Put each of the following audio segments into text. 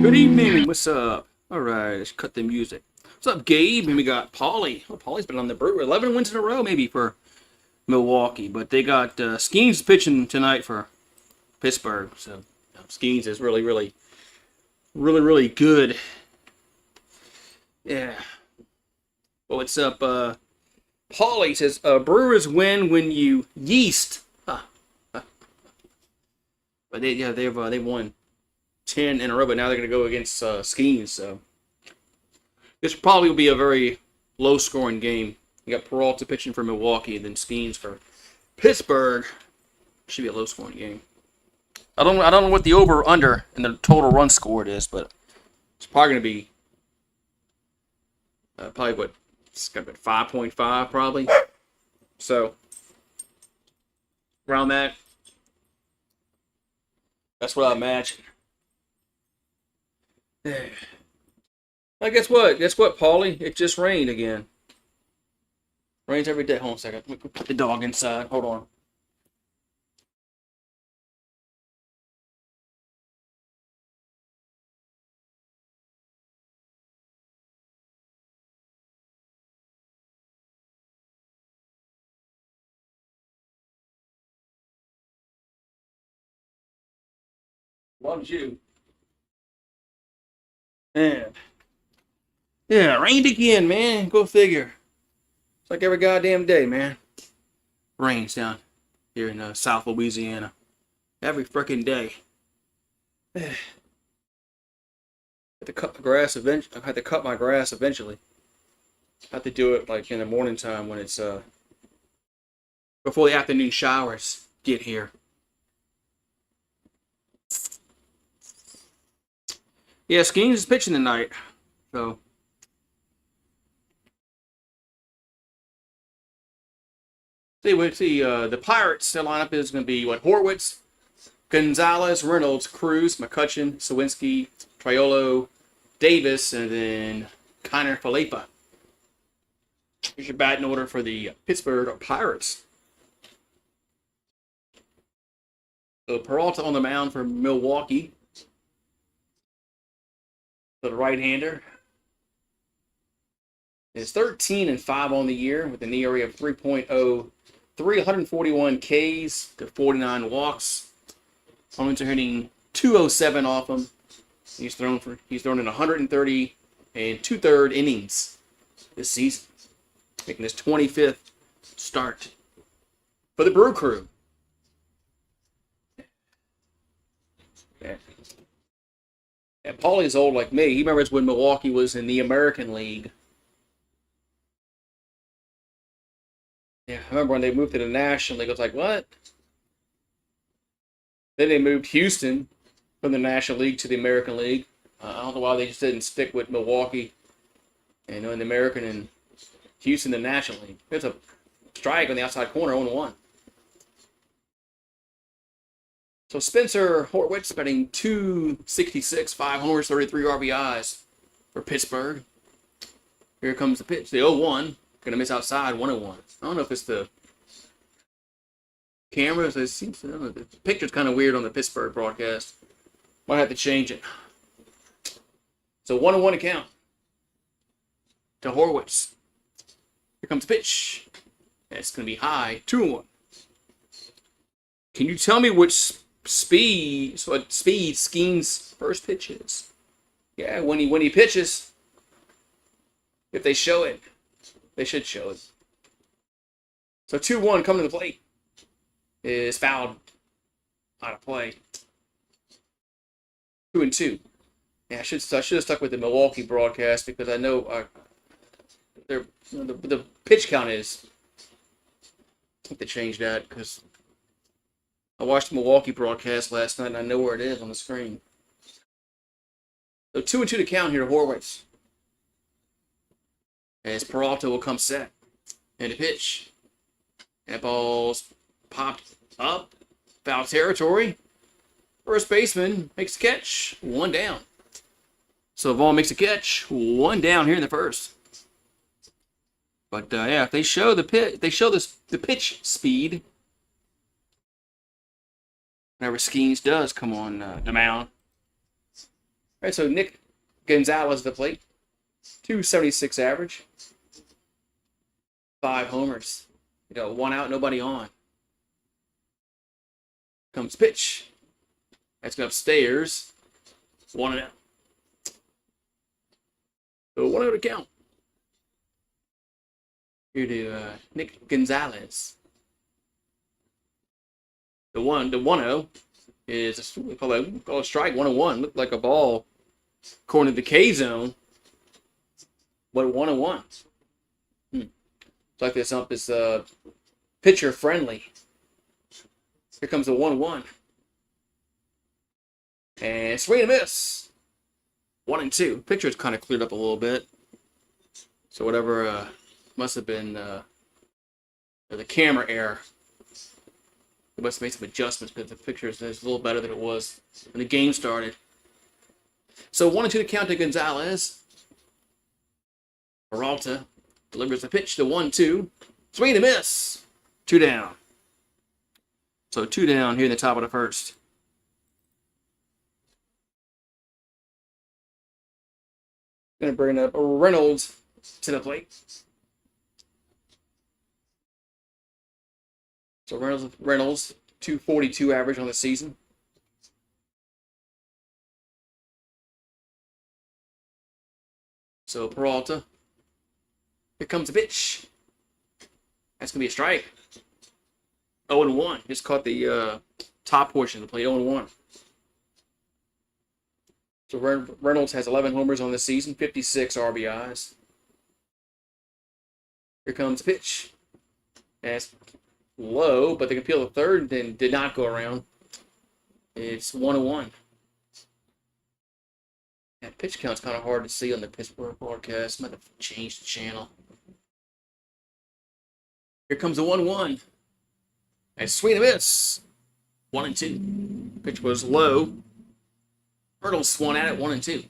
Good evening. What's up? All right, let's cut the music. What's up, Gabe? And we got Paulie. Oh, Paulie's been on the Brewers. 11 wins in a row, maybe, for Milwaukee. But they got Skeens pitching tonight for Pittsburgh. So Skeens is really good. Yeah. Well, what's up? Paulie says Brewers win when you yeast. Huh. But they've won 10 in a row, but now they're going to go against Skeens. So this probably will be a very low-scoring game. You got Peralta pitching for Milwaukee, and then Skeens for Pittsburgh. Should be a low-scoring game. I don't know what the over/under and the total run scored is, but it's probably going to be it's going to be 5.5 probably. So around that, that's what I imagine. Now, guess what? Paulie? It just rained again. Rains every day. Hold on a second. Let me put the dog inside. Hold on. Loves you. Man. Yeah, rained again, man. Go figure. It's like every goddamn day, man. Rains down here in South Louisiana. Every freaking day. I had to cut my grass eventually. I had to cut my grass eventually. I have to do it like in the morning time when it's before the afternoon showers get here. Yeah, Skeens is pitching tonight, so. The Pirates, their lineup is going to be Horwitz, Gonzalez, Reynolds, Cruz, McCutchen, Sawinski, Triolo, Davis, and then Connor Falefa. Here's your batting order for the Pittsburgh Pirates. So Peralta on the mound for Milwaukee. The right-hander is 13-5 on the year with an ERA of 3.0, 341 Ks to 49 walks. Opponents are hitting 207 off him. He's thrown in 130 and 2/3 innings this season, making his 25th start for the Brew Crew. Yeah. And Paulie's old like me. He remembers when Milwaukee was in the American League. Yeah, I remember when they moved to the National League. I was like, what? Then they moved Houston from the National League to the American League. I don't know why they just didn't stick with Milwaukee and in the American and Houston, the National League. There's a strike on the outside corner, 0-1. So Spencer Horwitz batting .266, 5 homers, 33 RBIs for Pittsburgh. Here comes the pitch, the 0-1. Going to miss outside, 1-1. I don't know if it's the cameras. It seems, the picture's kind of weird on the Pittsburgh broadcast. Might have to change it. So 1-1 to count to Horwitz. Here comes the pitch. It's going to be high, 2-1. Can you tell me what speed Skeens' first pitch is? Yeah, when he pitches, if they show it, they should show it. So 2-1 coming to the plate is fouled out of play. 2-2. Yeah, I should have stuck with the Milwaukee broadcast because I know the pitch count is. I think they changed that because I watched the Milwaukee broadcast last night and I know where it is on the screen. So 2-2 to count here to Horwitz. As Peralta will come set. And the pitch. That ball's popped up. Foul territory. First baseman makes a catch. 1 down. So Vaughn makes a catch. 1 down here in the first. But yeah, if they show the pitch speed. Whenever Skeens does come on the mound. right, so Nick Gonzalez at the plate. 276 average. 5 homers. You got 1 out, nobody on. Comes pitch. That's going upstairs. 1 out. So 1 out to count. Here to Nick Gonzalez. The 1-0 is we call a strike. 1-1. Looked like a ball according to the K zone. But 1-1. Like this ump is pitcher friendly. Here comes the 1-1. And swing and miss. 1-2. Picture's kind of cleared up a little bit. So whatever must have been the camera error. They must have made some adjustments because the picture is a little better than it was when the game started. So 1-2 to count to Gonzalez. Peralta delivers the pitch to 1-2. Swing and miss. 2 down. So 2 down here in the top of the first. Going to bring up Reynolds to the plate. So Reynolds 242 average on the season. So Peralta. Here comes the pitch. That's going to be a strike. 0-1. Just caught the top portion of the plate. 0-1. So Reynolds has 11 homers on the season, 56 RBIs. Here comes the pitch. That's low, but they can peel the third and did not go around. It's 1-1. That pitch count's kind of hard to see on the Pittsburgh broadcast. Might have changed the channel. Here comes the 1-1. And swing and miss. 1-2. Pitch was low. Reynolds swung at it 1-2.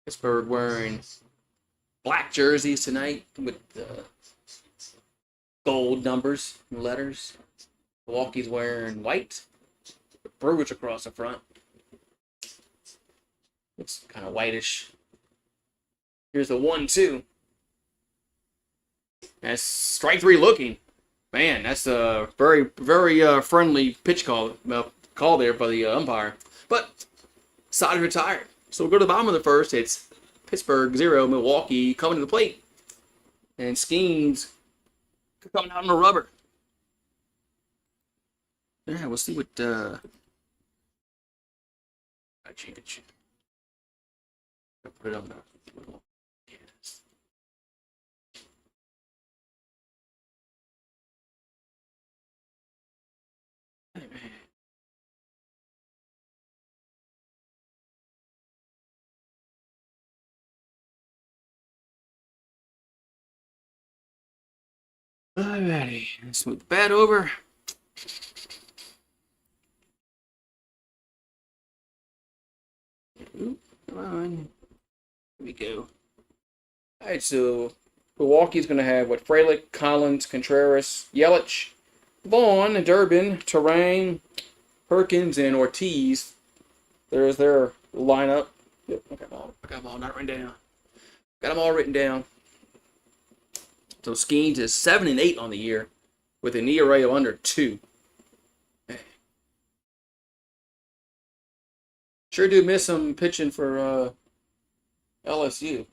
Pittsburgh wearing black jerseys tonight with gold numbers and letters. Milwaukee's wearing white. The Brewers across the front. It's kind of whitish. Here's the 1-2. That's strike 3 looking. Man, that's a very, very friendly pitch call there by the umpire. But side is retired. So we'll go to the bottom of the first. It's Pittsburgh 0, Milwaukee coming to the plate. And Skeens coming out on the rubber. Yeah, we'll see what I change it. I'll put it on there. Yes. Hey, man. Alrighty, let's move the bat over. Ooh, come on. Here we go. Alright, so Milwaukee's going to have what? Frelick, Collins, Contreras, Yelich, Vaughn, Durbin, Terrain, Perkins, and Ortiz. There's their lineup. Yep, I got them all not written down. Got them all written down. So Skeens is 7-8 on the year with an ERA of under 2. Sure do miss some pitching for LSU.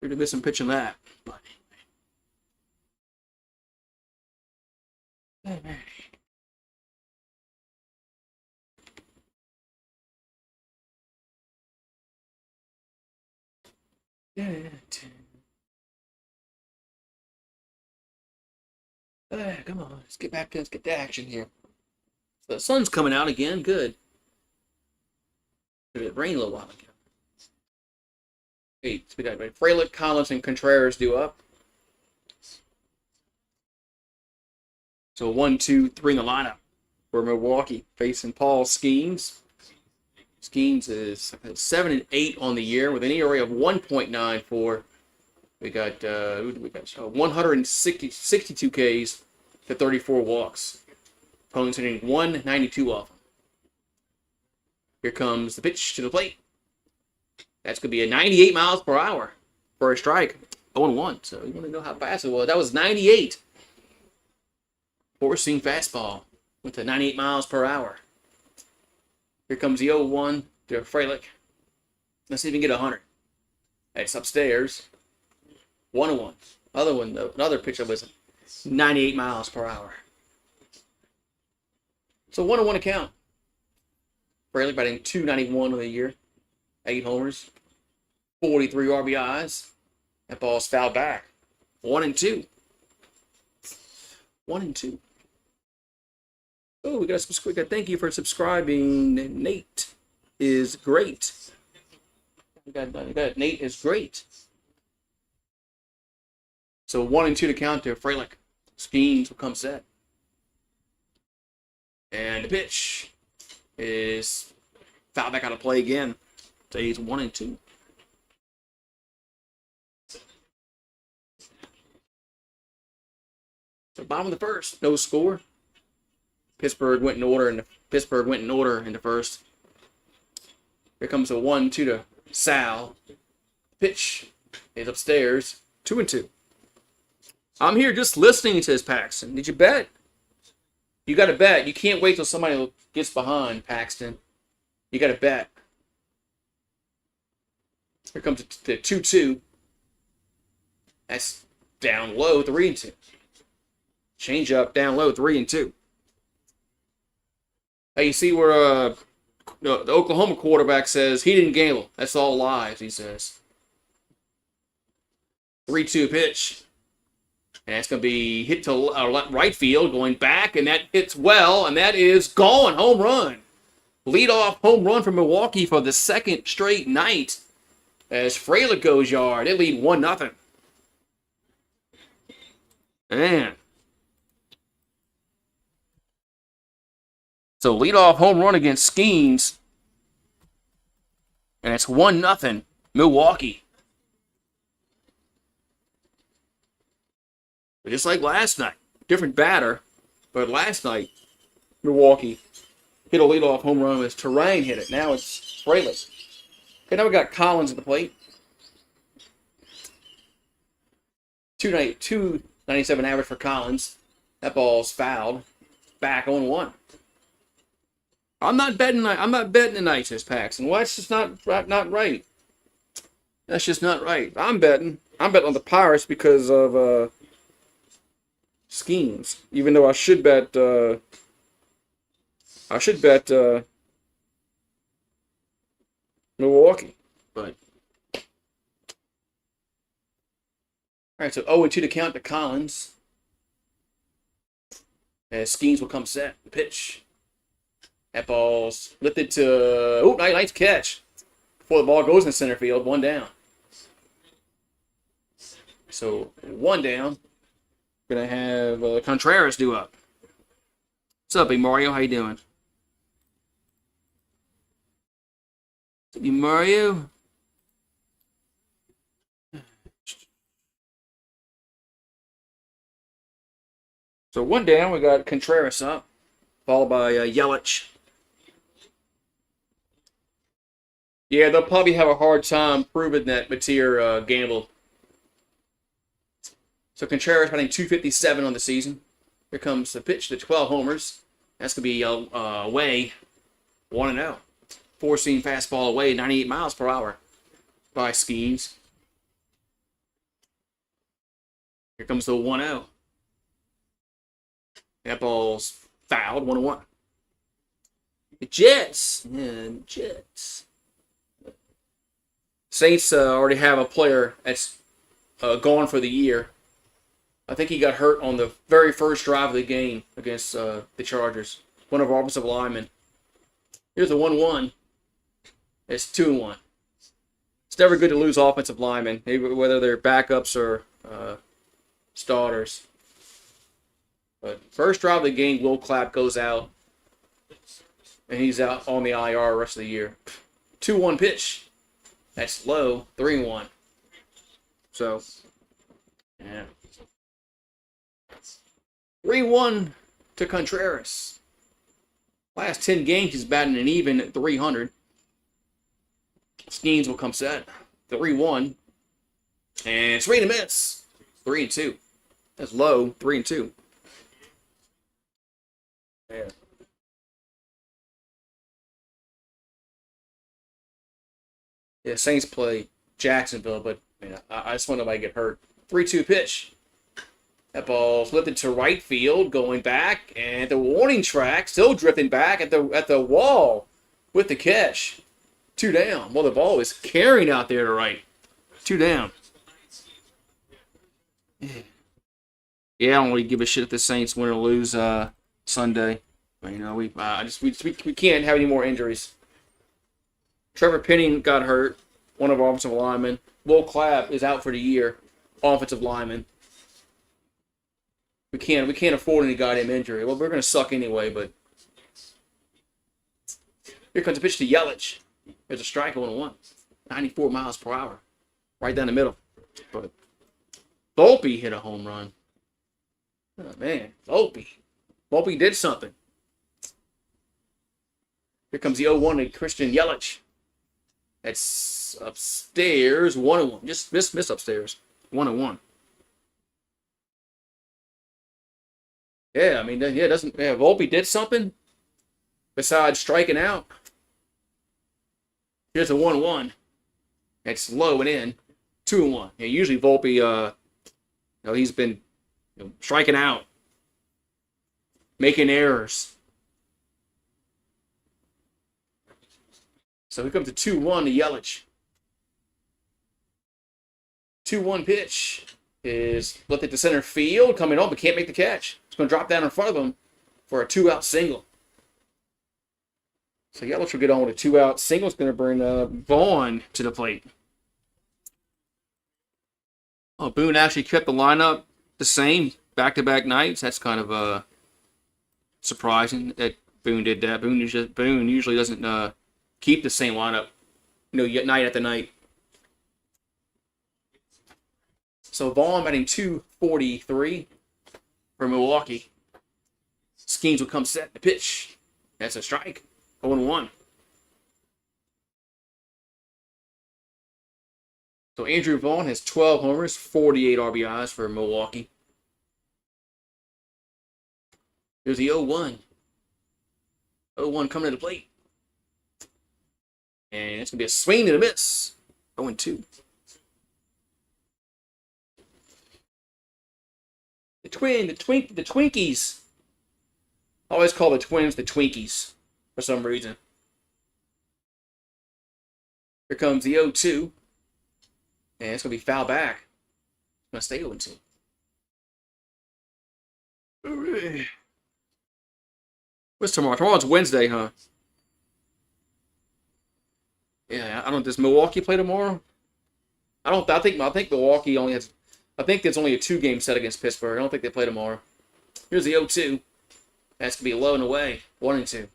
Sure do miss some pitching that. But anyway. Come on, let's get to action here. So the sun's coming out again, good. It rained a little while ago. Okay, so we got Frelick, Collins, and Contreras due up. So 1, 2, 3 in the lineup for Milwaukee facing Paul Skeens. Skeens is 7-8 on the year with an ERA of 1.94. We got 162 Ks to 34 walks. Opponents hitting 192 off him. Here comes the pitch to the plate. That's going to be a 98 miles per hour for a strike. 0-1. So you want to know how fast it was. That was 98. Four-seam fastball went to 98 miles per hour. Here comes the 0-1 to Frelick. Let's see if we can get 100. It's upstairs. 1-1. Other one, though, another pitcher was 98 miles per hour. So 1-1 account. Frelick batting .291 on the year. 8 homers. 43 RBIs. That ball's fouled back. 1-2. 1-2. Oh, we got thank you for subscribing. Nate is great. We got Nate is great. So 1-2 to count to Frelick. Schemes will come set. And the pitch is fouled back out of play again. So he's 1-2. So bottom of the first, no score. Pittsburgh went in order in the first. Here comes a 1-2 to Sal. Pitch is upstairs. 2-2. I'm here just listening, says Paxton. Did you bet? You got to bet. You can't wait till somebody gets behind, Paxton. You got to bet. Here comes the 2-2. That's down low, 3-2. Change up, down low, 3-2. Hey, you see where the Oklahoma quarterback says he didn't gamble. That's all lies, he says. 3-2 pitch. And that's going to be hit to right field, going back, and that hits well, and that is gone. Home run. Leadoff home run for Milwaukee for the second straight night. As Frelick goes yard, they lead 1-0. Man. So leadoff home run against Skeens. And it's 1-0 Milwaukee. But just like last night, different batter, but last night, Milwaukee hit a leadoff home run as Terrain hit it. Now it's Frelick. Okay, now we got Collins at the plate. 297 average for Collins. That ball's fouled. Back 0-1. I'm not betting tonight, says Paxton. Well, that's just not right. That's just not right. I'm betting on the Pirates because of schemes. Even though I should bet Milwaukee. But all right, so 0-2 to count to Collins. As Skeens will come set. The pitch. That ball's lifted to... nice catch. Before the ball goes in center field, 1 down. So, 1 down. We're going to have Contreras due up. What's up, Big Mario? How you doing? What's up, Mario? So 1 down, we got Contreras up, followed by Yelich. Yeah, they'll probably have a hard time proving that Mateer gambled. So Contreras batting .257 on the season. Here comes the pitch to 12 homers. That's going to be away 1-0. Four-seam fastball away, 98 miles per hour by Skeens. Here comes the 1-0. That ball's fouled, 1-1. The Jets. Yeah, Jets. Saints already have a player that's gone for the year. I think he got hurt on the very first drive of the game against the Chargers. One of our offensive linemen. Here's a 1-1. It's 2-1. It's never good to lose offensive linemen, whether they're backups or starters. But first drive of the game, Will Clapp goes out. And he's out on the IR the rest of the year. 2-1 pitch. That's low. 3-1. So, yeah. 3-1 to Contreras. Last 10 games, he's batting an even at 300. Skeens will come set. 3-1. And swing and miss. 3-2. That's low. 3-2. Yeah. Yeah, Saints play Jacksonville, but man, I just want nobody to get hurt. 3-2 pitch. That ball's lifted to right field, going back, and the warning track still drifting back at the wall with the catch. 2 down. Well, the ball is carrying out there to right. 2 down. Yeah, I don't really give a shit if the Saints win or lose Sunday. But, you know, we can't have any more injuries. Trevor Penning got hurt, one of our offensive linemen. Will Clapp is out for the year, offensive lineman. We can't afford any goddamn injury. Well, we're gonna suck anyway, but here comes a pitch to Yelich. There's a strike 1-1. 94 miles per hour. Right down the middle. But Volpe hit a home run. Oh man, Volpe. Volpe did something. Here comes the 0-1 to Christian Yelich. That's upstairs, 1-1. Just miss upstairs. 1-1. Yeah, I mean, Volpe did something besides striking out. Here's a 1-1. That's low and in. 2-1. Yeah, usually Volpe, he's been striking out, making errors. So here comes a 2-1 to Yelich. 2-1 pitch is lifted to center field, coming on, but can't make the catch. It's going to drop down in front of him for a 2-out single. So Yelich will get on with a 2-out single. It's going to bring Vaughn to the plate. Oh, Boone actually kept the lineup the same back-to-back nights. That's kind of surprising that Boone did that. Boone usually doesn't keep the same lineup, night after night. So Vaughn batting 243 for Milwaukee. Skeens will come set the pitch. That's a strike. 0-1. So Andrew Vaughn has 12 homers, 48 RBIs for Milwaukee. There's the 0-1. 0-1 coming to the plate. And it's going to be a swing and a miss. 0-2. The Twinkies. I always call the Twins the Twinkies for some reason. Here comes the 0-2. And it's going to be foul back. It's going to stay 0-2. What's tomorrow? Tomorrow's Wednesday, huh? Yeah, I don't. Does Milwaukee play tomorrow? I think Milwaukee only has. I think there's only a 2-game set against Pittsburgh. I don't think they play tomorrow. Here's the 0-2. That's gonna be low and away. 1-2.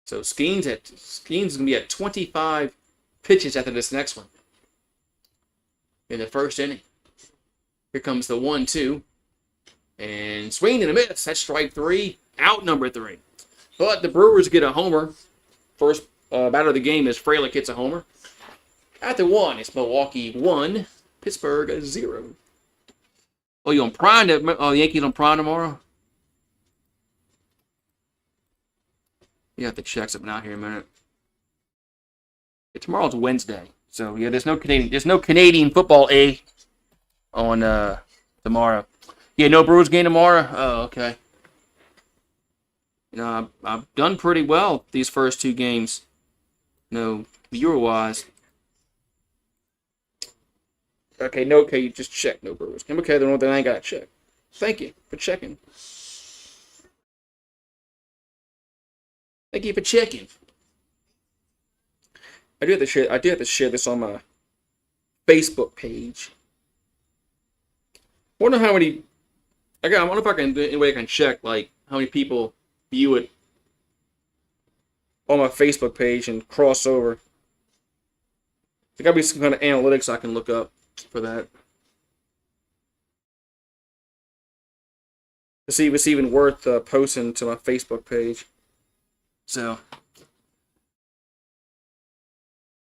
So Skeens is gonna be at 25 pitches after this next one. In the first inning. Here comes the 1-2. And swing and a miss. That's strike 3. Out number 3. But the Brewers get a homer. First batter of the game is Frelick hits a homer. At the 1, it's Milwaukee 1, Pittsburgh 0. Oh, you on Prime? The Yankees on Prime tomorrow? You have to check something out here in a minute. Yeah, tomorrow's Wednesday. So yeah, there's no Canadian football on tomorrow. Yeah, no Brewers game tomorrow. Oh, okay. I've done pretty well these first 2 games. Viewer-wise. Okay, you just check no Brewers game. Okay, then I ain't got to check. Thank you for checking. Thank you for checking. I do have to share this on my Facebook page. I wonder how many. I wonder if I can. Any way I can check like how many people view it on my Facebook page and cross over. There got to be some kind of analytics I can look up for that. To see if it's even worth posting to my Facebook page. So,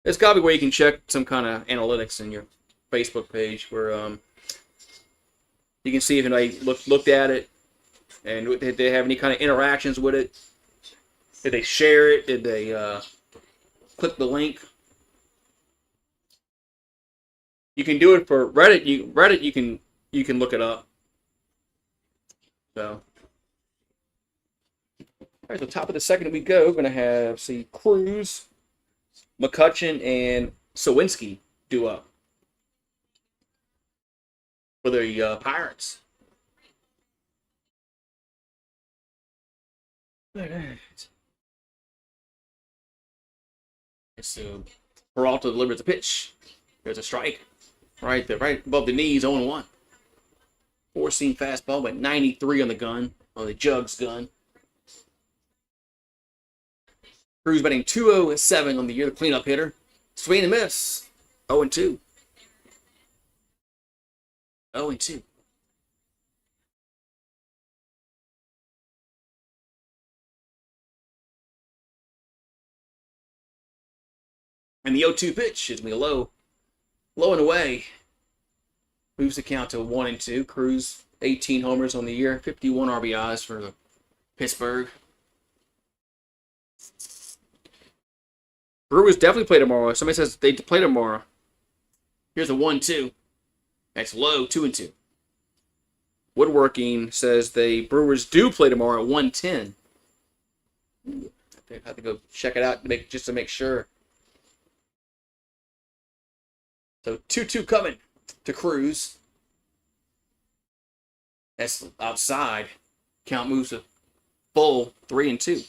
there's got to be a way you can check some kind of analytics in your Facebook page where you can see if anybody looked at it and did they have any kind of interactions with it. Did they share it? Did they click the link? You can do it for Reddit. Reddit you can look it up. So, all right, so top of the second we go, we're going to have, Cruz, McCutchen, and Sawinski do up for the Pirates. All right. So, Peralta delivers a pitch. There's a strike right there, right above the knees, 0-1. Four-seam fastball, but 93 on the gun, on the Jugs gun. Cruz batting 207 on the year, the cleanup hitter. Swing and miss, 0-2. 0-2. And the 0-2 pitch is going to be low and away. Moves the count to 1-2. Cruz, 18 homers on the year, 51 RBIs for Pittsburgh. Brewers definitely play tomorrow. Somebody says they play tomorrow. Here's a 1-2. That's low, 2-2. Woodworking says the Brewers do play tomorrow at 1:10. I have to go check it out just to make sure. So 2-2 coming to Cruz. That's outside. Count moves to full, 3-2.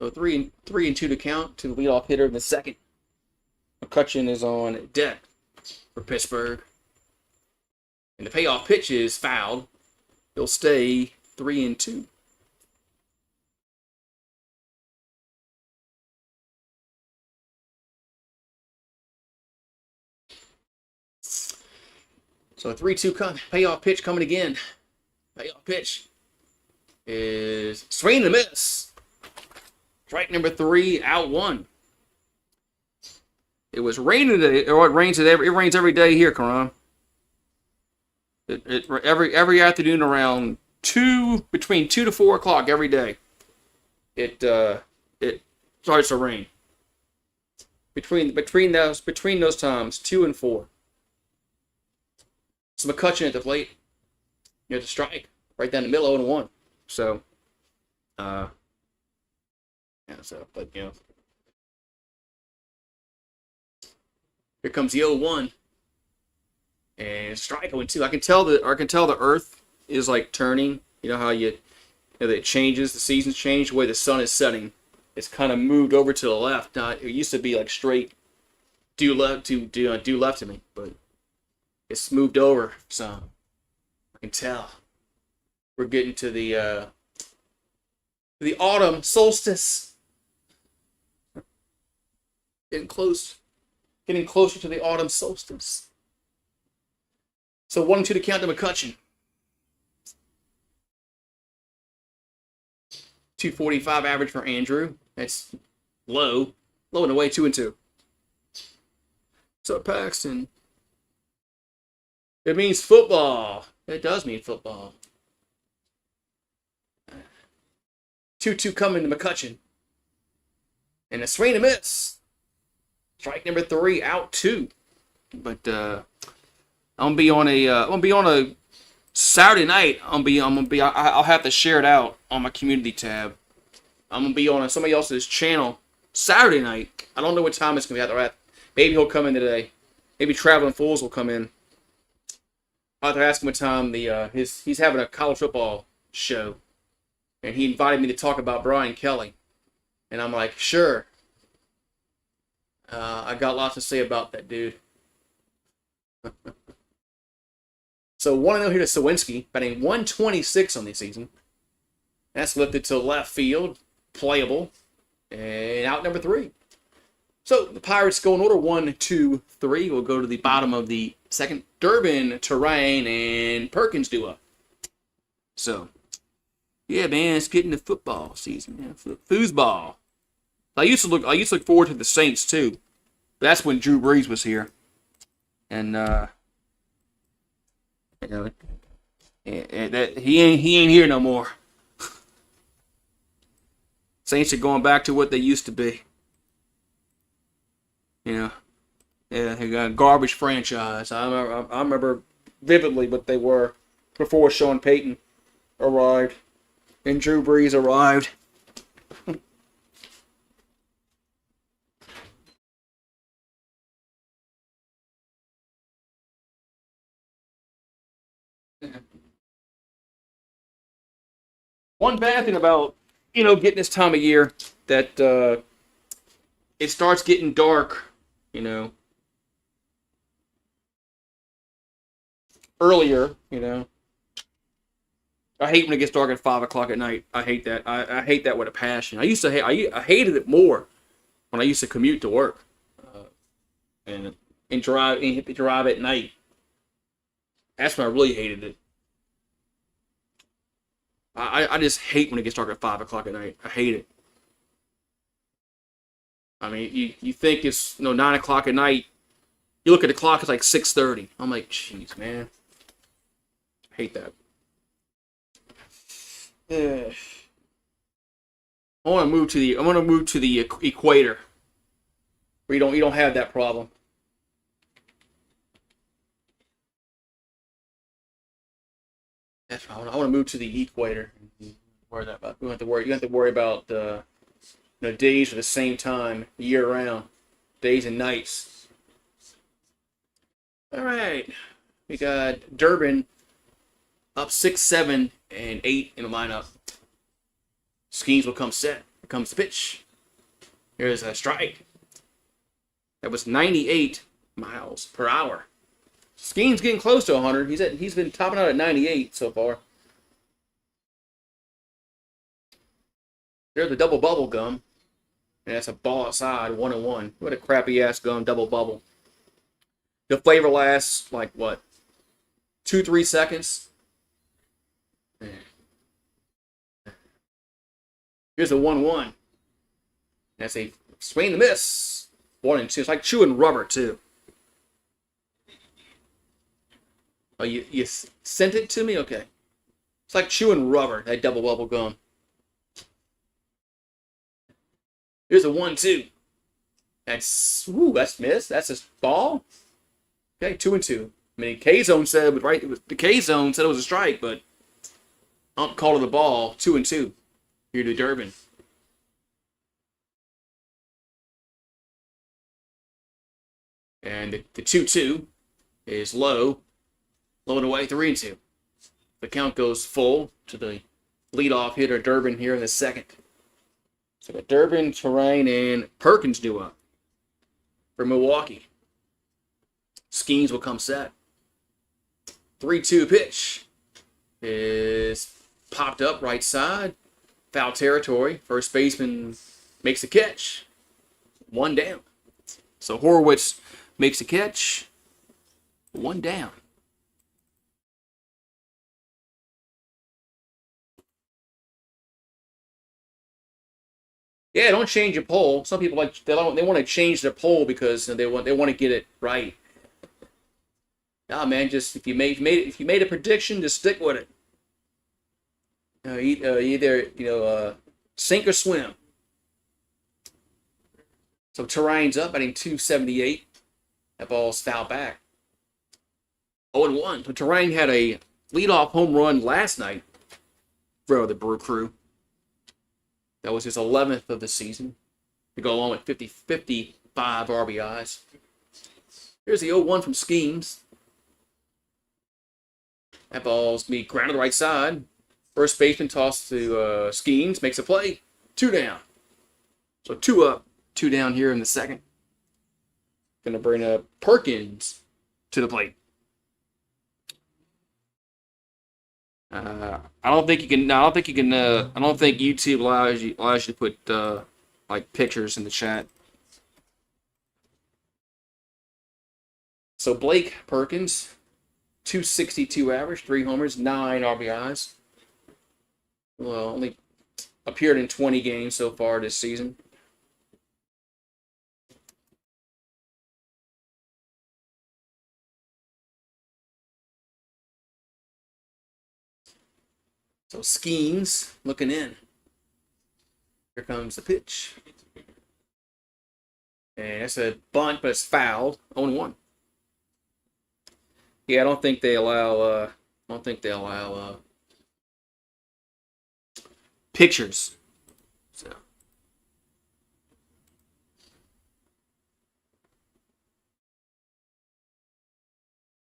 So 3-2 to count to the leadoff hitter in the second. McCutchen is on deck for Pittsburgh. And the payoff pitch is fouled. He'll stay 3-2. So a 3-2 payoff pitch coming again. Payoff pitch is swing and a miss. Strike number 3, out 1. It was raining today, or it rains every day here, Karan. Every afternoon around between 2 to 4 o'clock every day. It starts to rain. Between those times, 2 and 4. So McCutchen at the plate. You have to strike right down the middle, 0-1. So, but here comes the 0-1. And strike 0-2. I can tell the earth is like turning. You know how it changes, the seasons change, the way the sun is setting. It's kind of moved over to the left. Now, it used to be like straight due left to me, but it's moved over some. I can tell. We're getting to the autumn solstice. Getting closer to the autumn solstice. So 1-2 to count to McCutchen. 245 average for Andrew. That's low and away, 2-2. So Paxton. It means football. It does mean football. 2-2 coming to McCutchen. And a swing and a miss. Strike number 3, out 2. But I'm gonna be on a Saturday night. I'll have to share it out on my community tab. I'm gonna be on somebody else's channel Saturday night. I don't know what time it's gonna be at. Maybe he'll come in today. Maybe Traveling Fools will come in. I'll have to ask him what time he's having a college football show, and he invited me to talk about Brian Kelly, and I'm like, sure. I got lots to say about that dude. So 1-0 here to Sawinski, batting 126 on the season. That's lifted to left field, playable, and out number 3. So the Pirates go in order 1, 2, 3. We'll go to the bottom of the second. Durbin, Terrain, and Perkins do up. So, yeah, man, it's getting to football season, man. Foosball. I used to look forward to the Saints too. That's when Drew Brees was here, and you know, that he ain't here no more. Saints are going back to what they used to be. You know, yeah, they got a garbage franchise. I remember vividly what they were before Sean Payton arrived and Drew Brees arrived. One bad thing about, getting this time of year that it starts getting dark, earlier, I hate when it gets dark at 5 o'clock at night. I hate that. I hate that with a passion. I hated it more when I used to commute to work and drive at night. That's when I really hated it. I just hate when it gets dark at 5 o'clock at night. I hate it. I mean, you think it's 9 o'clock at night. You look at the clock, it's like 6:30. I'm like, jeez, man. I hate that. I want to move to the equator, where you don't have that problem. That's I want to move to the equator. Worry that about. You don't have to worry about days are the same time year round, days and nights. All right, we got Durbin up 6, 7, and 8 in the lineup. Schemes will come set. Here comes the pitch. Here's a strike. That was 98 miles per hour. Schemes getting close to 100. He's been topping out at 98 so far. There's the double bubble gum. And that's a ball outside, 1-1. What a crappy ass gum, double bubble. The flavor lasts like what? 2-3 seconds. Here's a 1-1. That's a swing and a miss. 1-2. It's like chewing rubber too. Oh, you sent it to me? Okay. It's like chewing rubber, that double bubble gum. Here's a 1-2. That's missed. That's a ball. Okay, 2-2. I mean, K-Zone said it was right. The K-Zone said it was a strike, but ump called it a ball. 2-2. Here to Durbin. And the 2-2 is low. Low and away, 3-2. The count goes full to the leadoff hitter Durbin here in the second. So got Durbin, Terrain, and Perkins due up for Milwaukee. Schemes will come set. 3-2 pitch is popped up right side. Foul territory. First baseman makes the catch. 1 down. So Horwitz makes the catch. 1 down. Yeah, don't change your poll. Some people they want to change their poll because they want to get it right. Nah, man, just if you made a prediction, just stick with it. Either sink or swim. So Terrain's up, batting 278. That ball's fouled back. 0-1. So Terrain had a leadoff home run last night for the Brew Crew. That was his 11th of the season to go along with 55 RBIs. Here's the 0-1 from Schemes. That ball's be grounded to the right side. First baseman tossed to Schemes, makes a play. 2 down. So 2 up, 2 down here in the second. Gonna bring up Perkins to the plate. I don't think YouTube allows you to put like pictures in the chat. So Blake Perkins, 262 average, 3 homers, 9 RBIs. Well, only appeared in 20 games so far this season. So Skeens looking in. Here comes the pitch. And it's a bunt, but it's fouled. 0-1. Yeah, I don't think they allow pictures.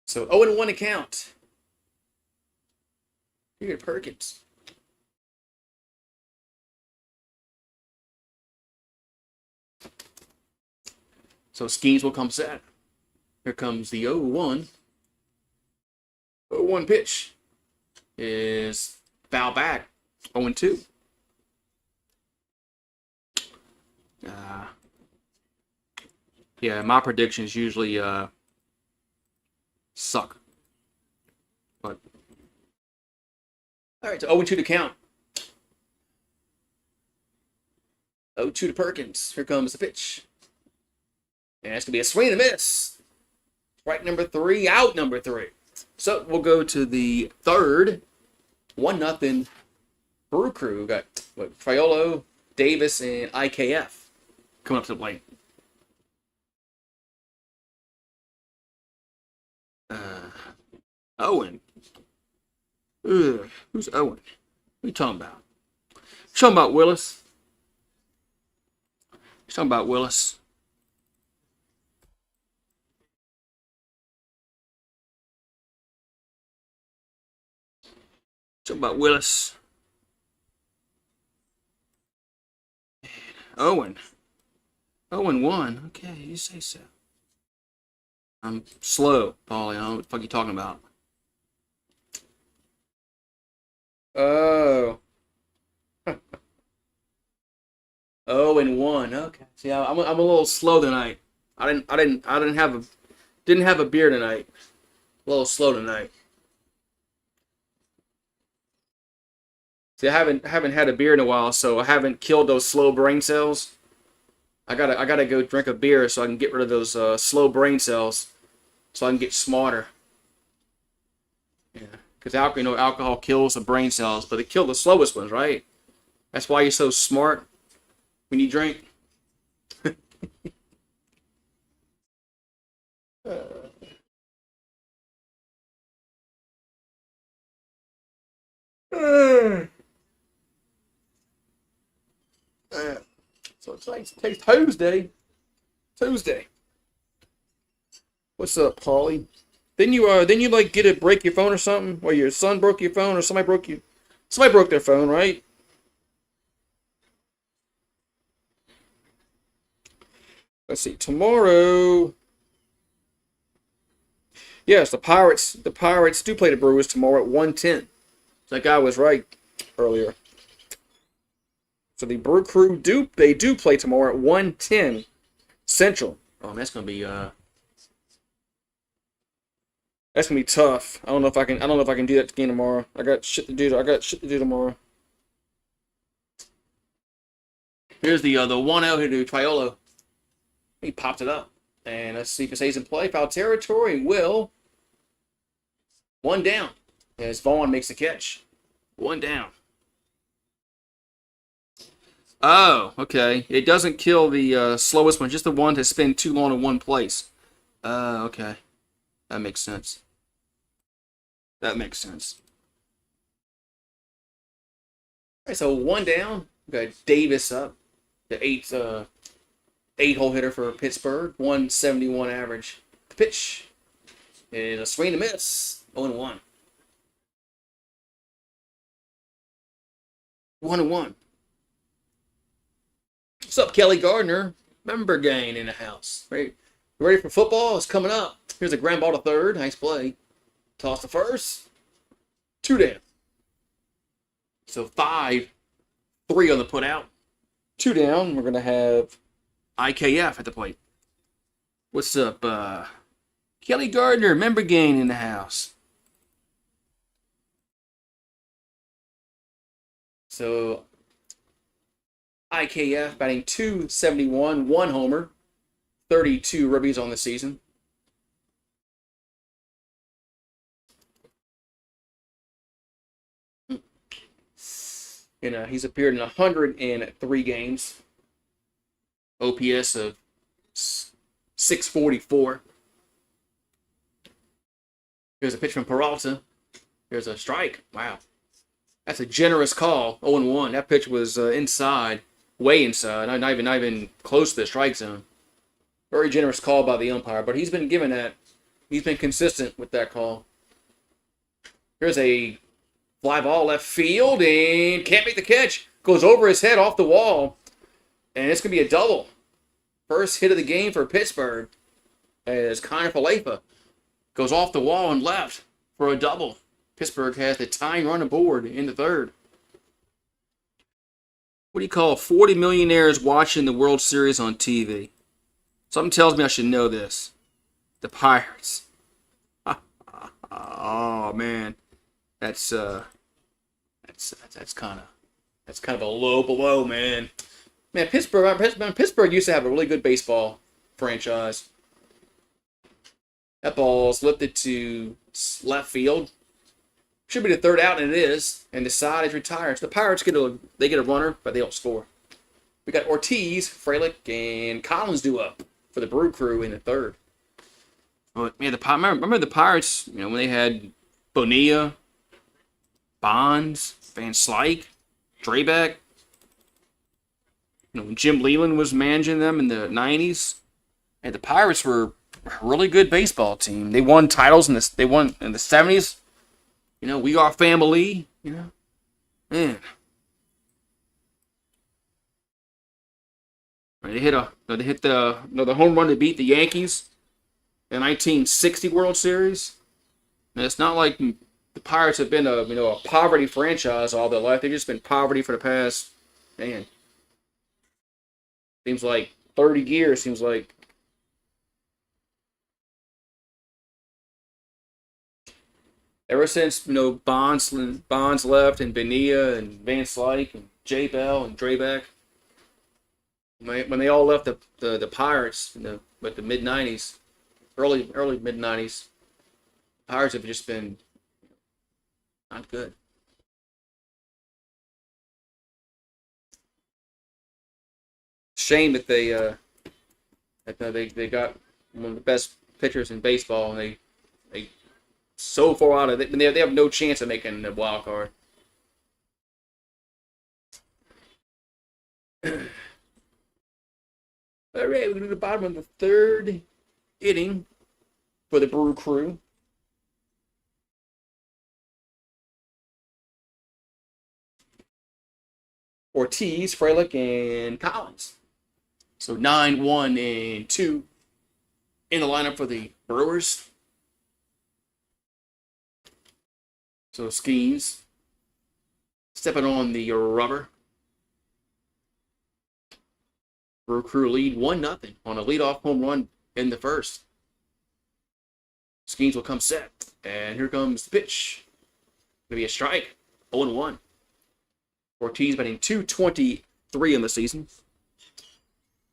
So 0-1 to count. Here, Perkins. So Skeens will come set. Here comes the 0-1. 0-1 pitch is foul back. 0-2. Yeah, my predictions usually suck. But all right, so 0-2 to count. 0-2 to Perkins. Here comes the pitch. And it's going to be a swing and a miss. Strike number 3, out number 3. So we'll go to the third. 1-0 Brew Crew. Got Triolo, Davis, and IKF coming up to the plate. Owen. Who's Owen? What are you talking about? You're talking about Willis. You're talking about Willis. Talking about Willis. Owen. 0-1. Okay, you say so. I'm slow, Paulie. I don't know what the fuck you talking about. Oh. 0-1. Okay. See, I'm a little slow tonight. I didn't have a beer tonight. A little slow tonight. See, I haven't had a beer in a while, so I haven't killed those slow brain cells. I gotta go drink a beer so I can get rid of those slow brain cells, so I can get smarter. Yeah, because alcohol kills the brain cells, but it kills the slowest ones, right? That's why you're so smart when you drink. So it's Tuesday. What's up, Paulie? Didn't you like get it break your phone or something? Or your son broke your phone, or somebody broke their phone, right? Let's see. Tomorrow. Yes, the Pirates do play the Brewers tomorrow at 1:10. That guy was right earlier. So the Brew Crew do play tomorrow at 1:10 Central. Oh, man, that's gonna be tough. I don't know if I can do that game tomorrow. I got shit to do tomorrow. Here's the 1-0 here to Triolo. He popped it up. And let's see if it stays in play. Foul territory. Will. 1 down. As Vaughn makes the catch. 1 down. Oh, okay. It doesn't kill the slowest one, just the one to spend too long in one place. Okay. That makes sense. All right, so 1 down. We got Davis up. The 8-hole hitter for Pittsburgh. 171 average. The pitch is a swing and a miss. 0-1. 1-1. What's up, Kelly Gardner? Member gang in the house. Ready for football? It's coming up. Here's a ground ball to third. Nice play. Toss to first. 2 down. So 5-3 on the put out. 2 down. We're going to have IKF at the plate. What's up, Kelly Gardner, member gain in the house. So, IKF batting .271, 1 homer, 32 ribbies on the season. He's appeared in 103 games. OPS of 644. Here's a pitch from Peralta. Here's a strike. Wow. That's a generous call. 0-1. That pitch was inside, way inside. Not even close to the strike zone. Very generous call by the umpire, but he's been given that. He's been consistent with that call. Here's a fly ball left field and can't make the catch. Goes over his head off the wall. And it's going to be a double. First hit of the game for Pittsburgh as Connor Falefa goes off the wall and left for a double. Pittsburgh has the tying run aboard in the third. What do you call 40 millionaires watching the World Series on TV? Something tells me I should know this. The Pirates. Oh man, that's kind of a low blow, man. Man, Pittsburgh used to have a really good baseball franchise. That ball's lifted to left field. Should be the third out, and it is. And the side is retired. So the Pirates get a runner, but they don't score. We got Ortiz, Frelick, and Collins due up for the Brew Crew in the third. But man, remember the Pirates? When they had Bonilla, Bonds, Van Slyke, Drayback. When Jim Leland was managing them in the 90s, and the Pirates were a really good baseball team. They won titles in the 70s. We are family. Man. They hit the home run to beat the Yankees in the 1960 World Series. And it's not like the Pirates have been a poverty franchise all their life. They've just been poverty for the past, seems like 30 years. Seems like. Ever since Bonds left and Bonilla and Van Slyke and J. Bell and Drayback, when they all left the Pirates in the mid '90s, early mid '90s, Pirates have just been not good. Shame that they got one of the best pitchers in baseball, and they so far out of it. They have no chance of making the wild card. All right, we're to the bottom of the third inning for the Brew Crew. Ortiz, Frelick, and Collins. So 9, 1, and 2 in the lineup for the Brewers. So Skeens stepping on the rubber. Brew Crew lead 1-0 on a leadoff home run in the first. Skeens will come set. And here comes the pitch. Going to be a strike. 0-1. Ortiz batting .223 in the season.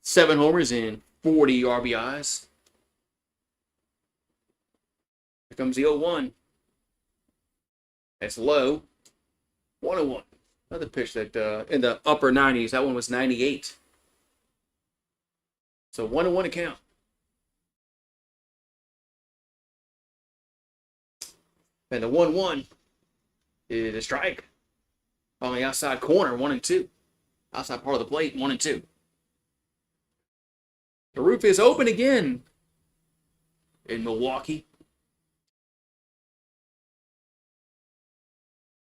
7 homers and 40 RBIs. Here comes the 0-1. That's low. 1-1. Another pitch that in the upper 90s. That one was 98. So 1-1 to count. And the 1-1 is a strike on the outside corner, 1-2. Outside part of the plate, 1-2. The roof is open again in Milwaukee.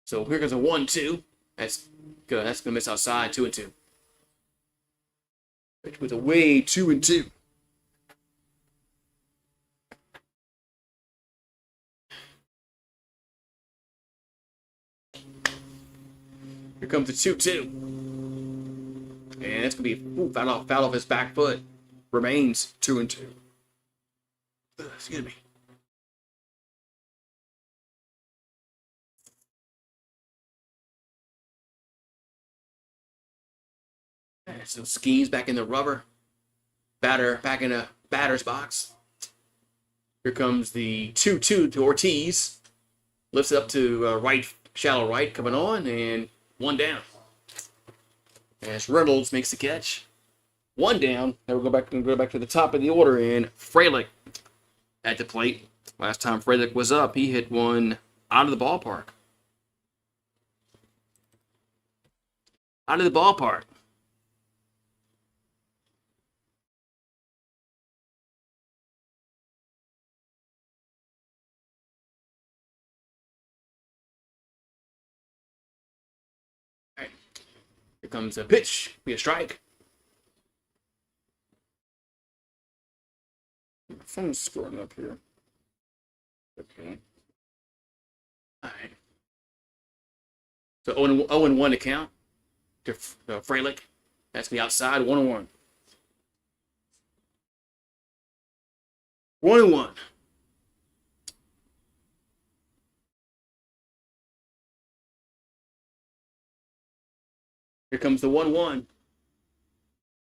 So here goes a 1-2. That's good. That's gonna miss outside, 2-2. Which was away 2-2. Here comes the 2-2. And it's going to be foul off his back foot. Remains 2-2. Excuse me. So Skeens back in the rubber. Batter back in a batter's box. Here comes the 2-2 to Ortiz. Lifts it up to right, shallow right, coming on, and one down. As Reynolds makes the catch. One down. Now we'll go back to the top of the order, and Frelick at the plate. Last time Frelick was up, he hit one out of the ballpark. Out of the ballpark. All right. Here comes a pitch. Be a strike. My phone's scrolling up here. Okay. All right. So 0-1 to count to Frelick. That's me outside. 1-1. 1-1. Here comes the 1-1.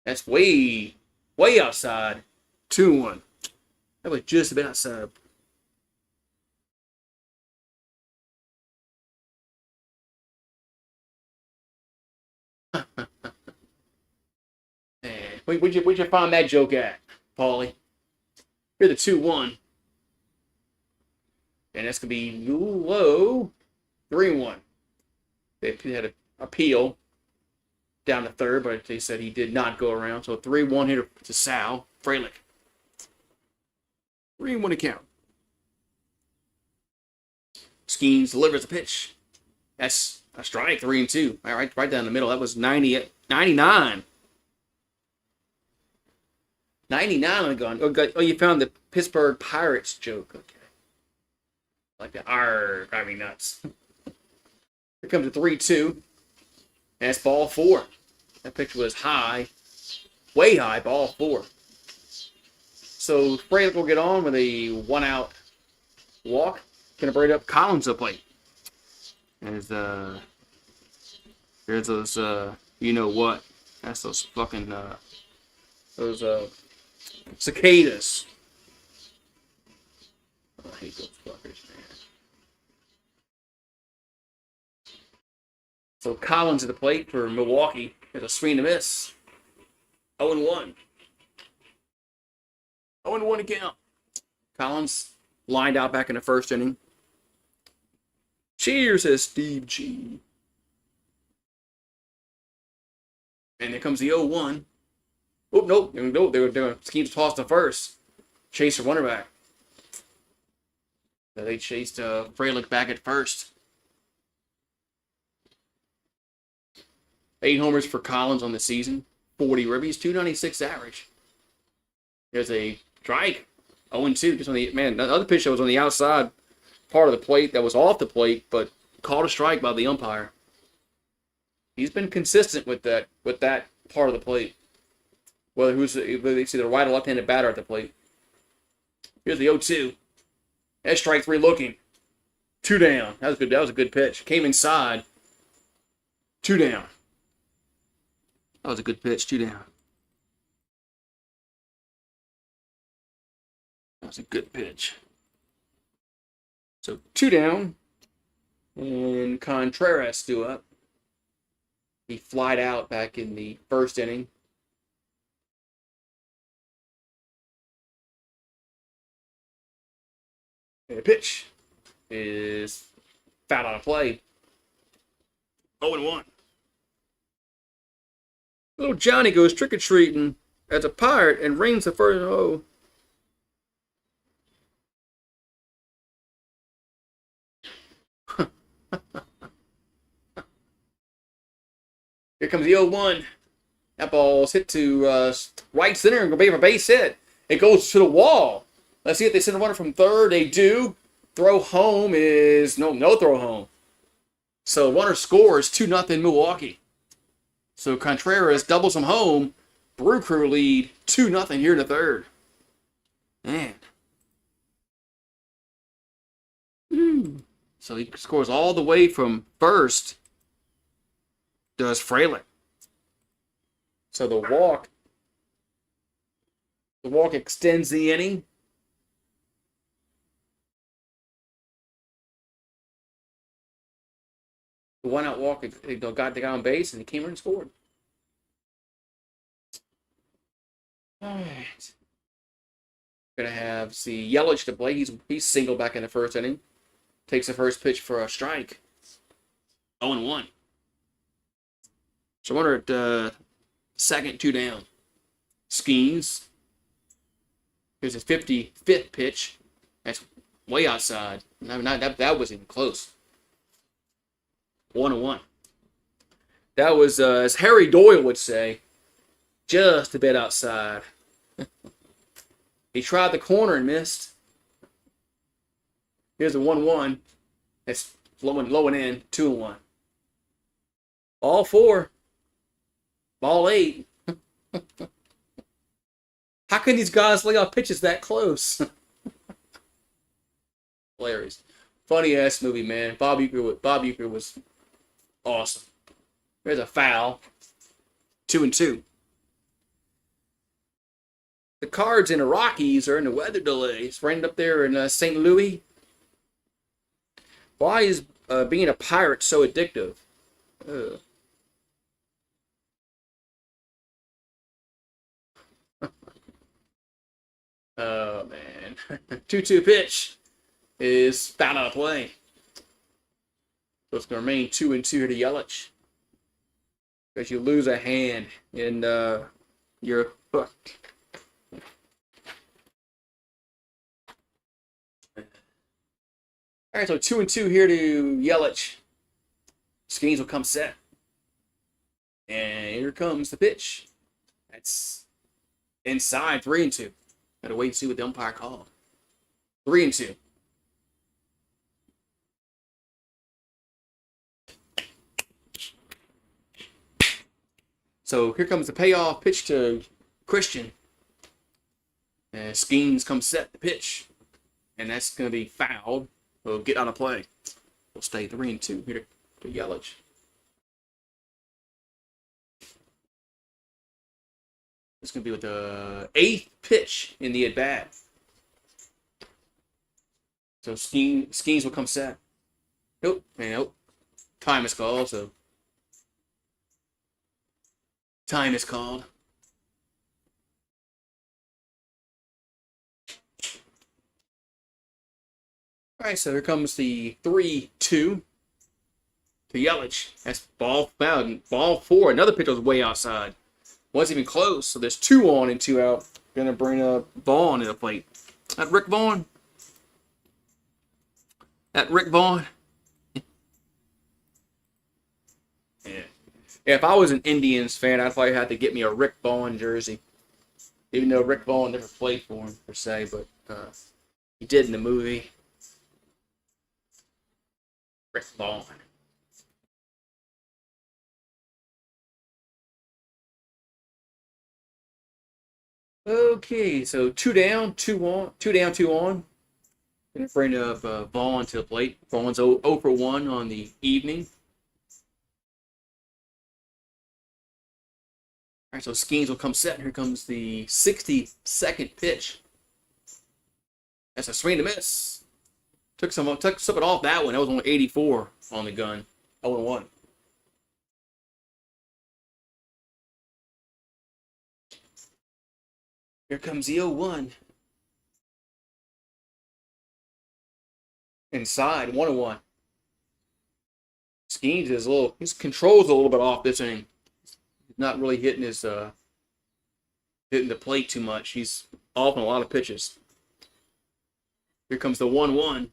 That's way outside. 2-1. That was just about outside. Where'd you find that joke at, Paulie? Here the 2-1. And that's going to be low. 3-1. They had an appeal down to third, but they said he did not go around. So 3-1 hitter to Sal Frelick. 3-1 to count. Skeens delivers a pitch. That's a strike. 3-2. All right, right down the middle. That was 99. 99 on the gun. Oh, you found the Pittsburgh Pirates joke. Okay. Like that. Arr, drive me nuts. Here comes a 3-2. And that's ball 4. That pitch was high. Way high. Ball 4. So Frelick will get on with a 1-out walk. Gonna bring up Collins to plate. There's those you know what? That's those fucking those cicadas. Oh, I hate those fuckers, man. So Collins at the plate for Milwaukee. There's a swing and a miss. 0-1. 0-1 to count. Collins lined out back in the first inning. Cheers, says Steve G. And there comes the 0-1. Oh, nope. No, they were doing schemes tossed to first. Chase the runner back. So they chased Frelick back at first. 8 homers for Collins on the season. 40 ribbies, 296 average. There's a strike. 0-2. Just on the the other pitch that was on the outside part of the plate that was off the plate, but called a strike by the umpire. He's been consistent with that part of the plate. Whether it's either right or left-handed batter at the plate. Here's the 0-2. That's strike 3 looking. 2 down. That was good. That was a good pitch. Came inside. 2 down. That was a good pitch. 2 down. That was a good pitch. So 2 down. And Contreras due up. He flied out back in the first inning. And the pitch is foul on a play. 0-1. Little Johnny goes trick-or-treating as a Pirate and rings the first. Oh. Here comes the 0-1. That ball's hit to right center and going to be for a base hit. It goes to the wall. Let's see if they send a runner from third. They do. Throw home is no throw home. So runner scores 2-0 Milwaukee. So Contreras doubles them home. Brew Crew lead 2-0 here in the third. Man. So he scores all the way from first. Does Frelick. So the walk extends the inning. The one out walk, got the guy on base, and he came in and scored. All right. Gonna have Yelich to play. He's single back in the first inning. Takes the first pitch for a strike. 0-1. So runner at second, 2 down. Skeens. Here's his 55th pitch. That's way outside. That wasn't even close. 1-1. That was, as Harry Doyle would say, just a bit outside. He tried the corner and missed. Here's a 1-1. That's low and in. 2-1. Ball 4. Ball 8. How can these guys lay off pitches that close? Hilarious. Funny ass movie, man. Bob Uecker was awesome. There's a foul. 2-2. The Cards and the Rockies are in the weather delays. Right up there in St. Louis. Why is being a Pirate so addictive? Oh, man. 2-2 pitch is fouled out of play. So it's going to remain 2-2 here to Yelich. Because you lose a hand and you're hooked. All right, so 2-2 here to Yelich. Skeens will come set. And here comes the pitch. That's inside, 3-2. Gotta wait and see what the umpire called. 3-2. So here comes the payoff pitch to Christian. And Skeens comes set the pitch. And that's going to be fouled. We'll get out of play. We'll stay 3-2 here to Yelich. It's going to be with the 8th pitch in the at-bat. So Skeens will come set. Nope. Time is called, so. Time is called. All right, so here comes the 3-2 to Yelich. That's ball foul. Ball 4. Another pitch was way outside. Wasn't even close. So there's 2 on and 2 out. Gonna bring up Vaughn to the plate. That Rick Vaughn. Yeah. If I was an Indians fan, I'd probably have to get me a Rick Vaughn jersey. Even though Rick Vaughn never played for him, per se, but he did in the movie. Rick Vaughn. Okay, so 2 down, 2 on. 2 down, 2 on. Gonna bring up Vaughn to the plate. Vaughn's 0 for 1 on the evening. All right, so Skeens will come set. Here comes the 62nd pitch. That's a swing and a miss. Took something off that one. That was only 84 on the gun. 0-1. Here comes the 0-1. Inside, 1-1. Skeens is his control's a little bit off this inning. He's not really hitting the plate too much. He's off on a lot of pitches. Here comes the 1-1.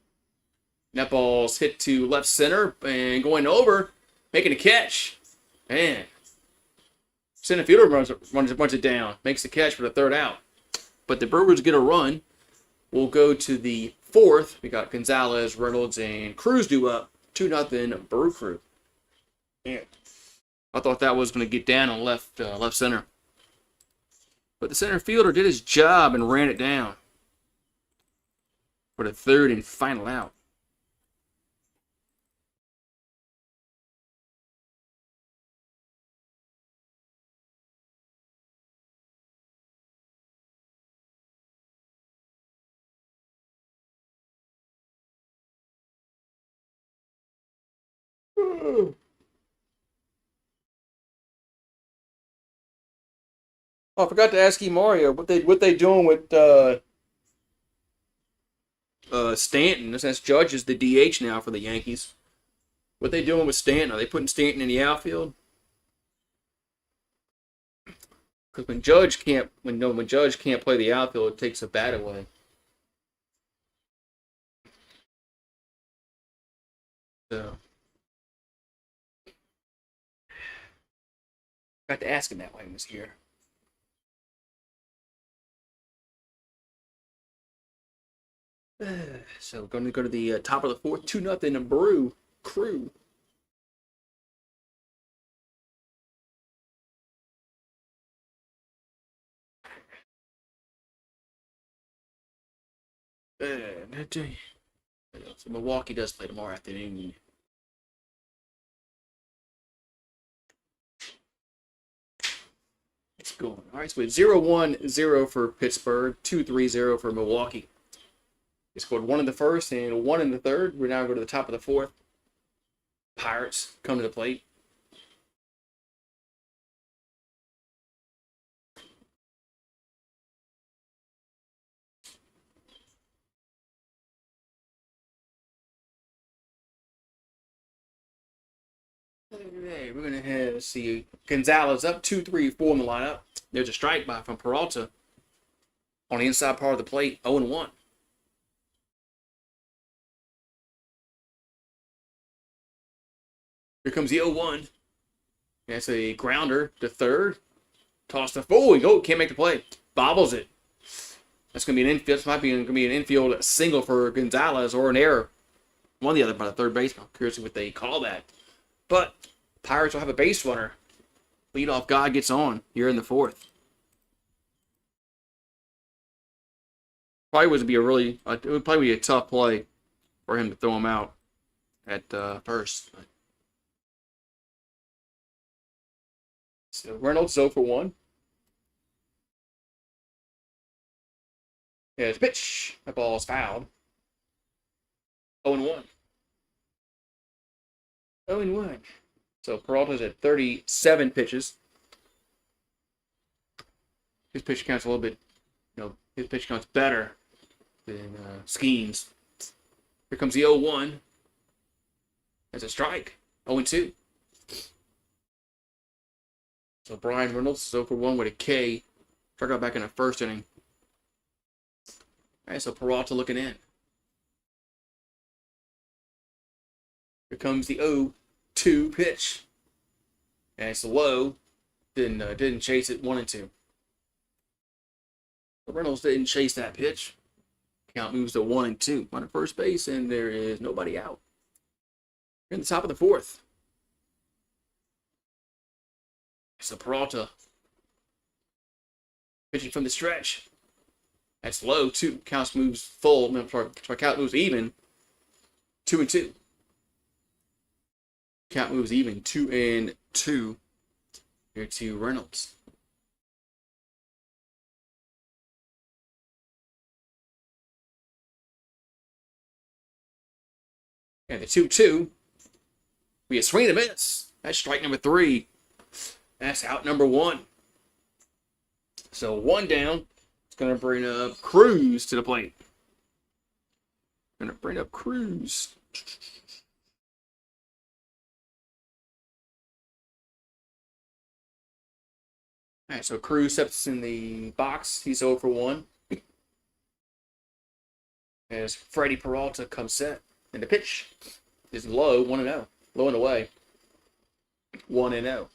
That ball's hit to left center and going over, making a catch. Man. Center fielder runs it down, makes the catch for the 3rd out. But the Brewers get a run. We'll go to the 4th. We got Gonzalez, Reynolds, and Cruz due up. 2-0 Brew Crew. Man. I thought that was going to get down on left center. But the center fielder did his job and ran it down for the 3rd and final out. Oh, I forgot to ask you, Mario, what they doing with Stanton? Since Judge is the DH now for the Yankees. What they doing with Stanton? Are they putting Stanton in the outfield? Because when Judge can't play the outfield, it takes a bat away. So, got to ask him that when he was here. So we're going to go to the top of the fourth, 2-0 Brew Crew. So Milwaukee does play tomorrow afternoon. It's going. All right, so it's 0-1-0 for Pittsburgh, 2-3-0 for Milwaukee. They scored 1 in the first and 1 in the third. We're now going to the top of the fourth. Pirates come to the plate. Hey, we're going to see Gonzalez up 2-3-4 in the lineup. There's a strike from Peralta on the inside part of the plate, 0-1. Here comes the 0-1. That's a grounder to third. Toss to forward. Oh, can't make the play. Bobbles it. That's going to be an infield. This might be going to be an infield single for Gonzalez or an error. One or the other by the third baseman. I'm curious what they call that. But Pirates will have a base runner. Leadoff guy gets on here in the fourth. Probably would be it would probably be a tough play for him to throw him out at first. So Reynolds 0-for-1. Here's pitch. That ball is fouled. 0-1. 0-1. So Peralta's at 37 pitches. His pitch count's a little bit, his pitch count's better than Skeen's. Here comes the 0-1. That's a strike. 0-2. So Brian Reynolds is 0-for-1 with a K. Struck out back in the first inning. All right, so Peralta looking in. Here comes the 0-2 pitch. And it's low. Didn't chase it 1-2. Reynolds didn't chase that pitch. Count moves to 1-2. On at first base, and there is nobody out. We're in the top of the fourth. So Peralta pitching from the stretch. That's low, too. Count moves full. Count moves even. 2-2. Count moves even. 2-2. Here to Reynolds. And the 2-2. We a swing and a miss. That's strike number 3. That's out number 1. So 1 down. It's going to bring up Cruz to the plate. Going to bring up Cruz. All right, so Cruz steps in the box. He's 0-for-1. As Freddie Peralta comes set. And the pitch is low, 1-0. Low and away. 1-0.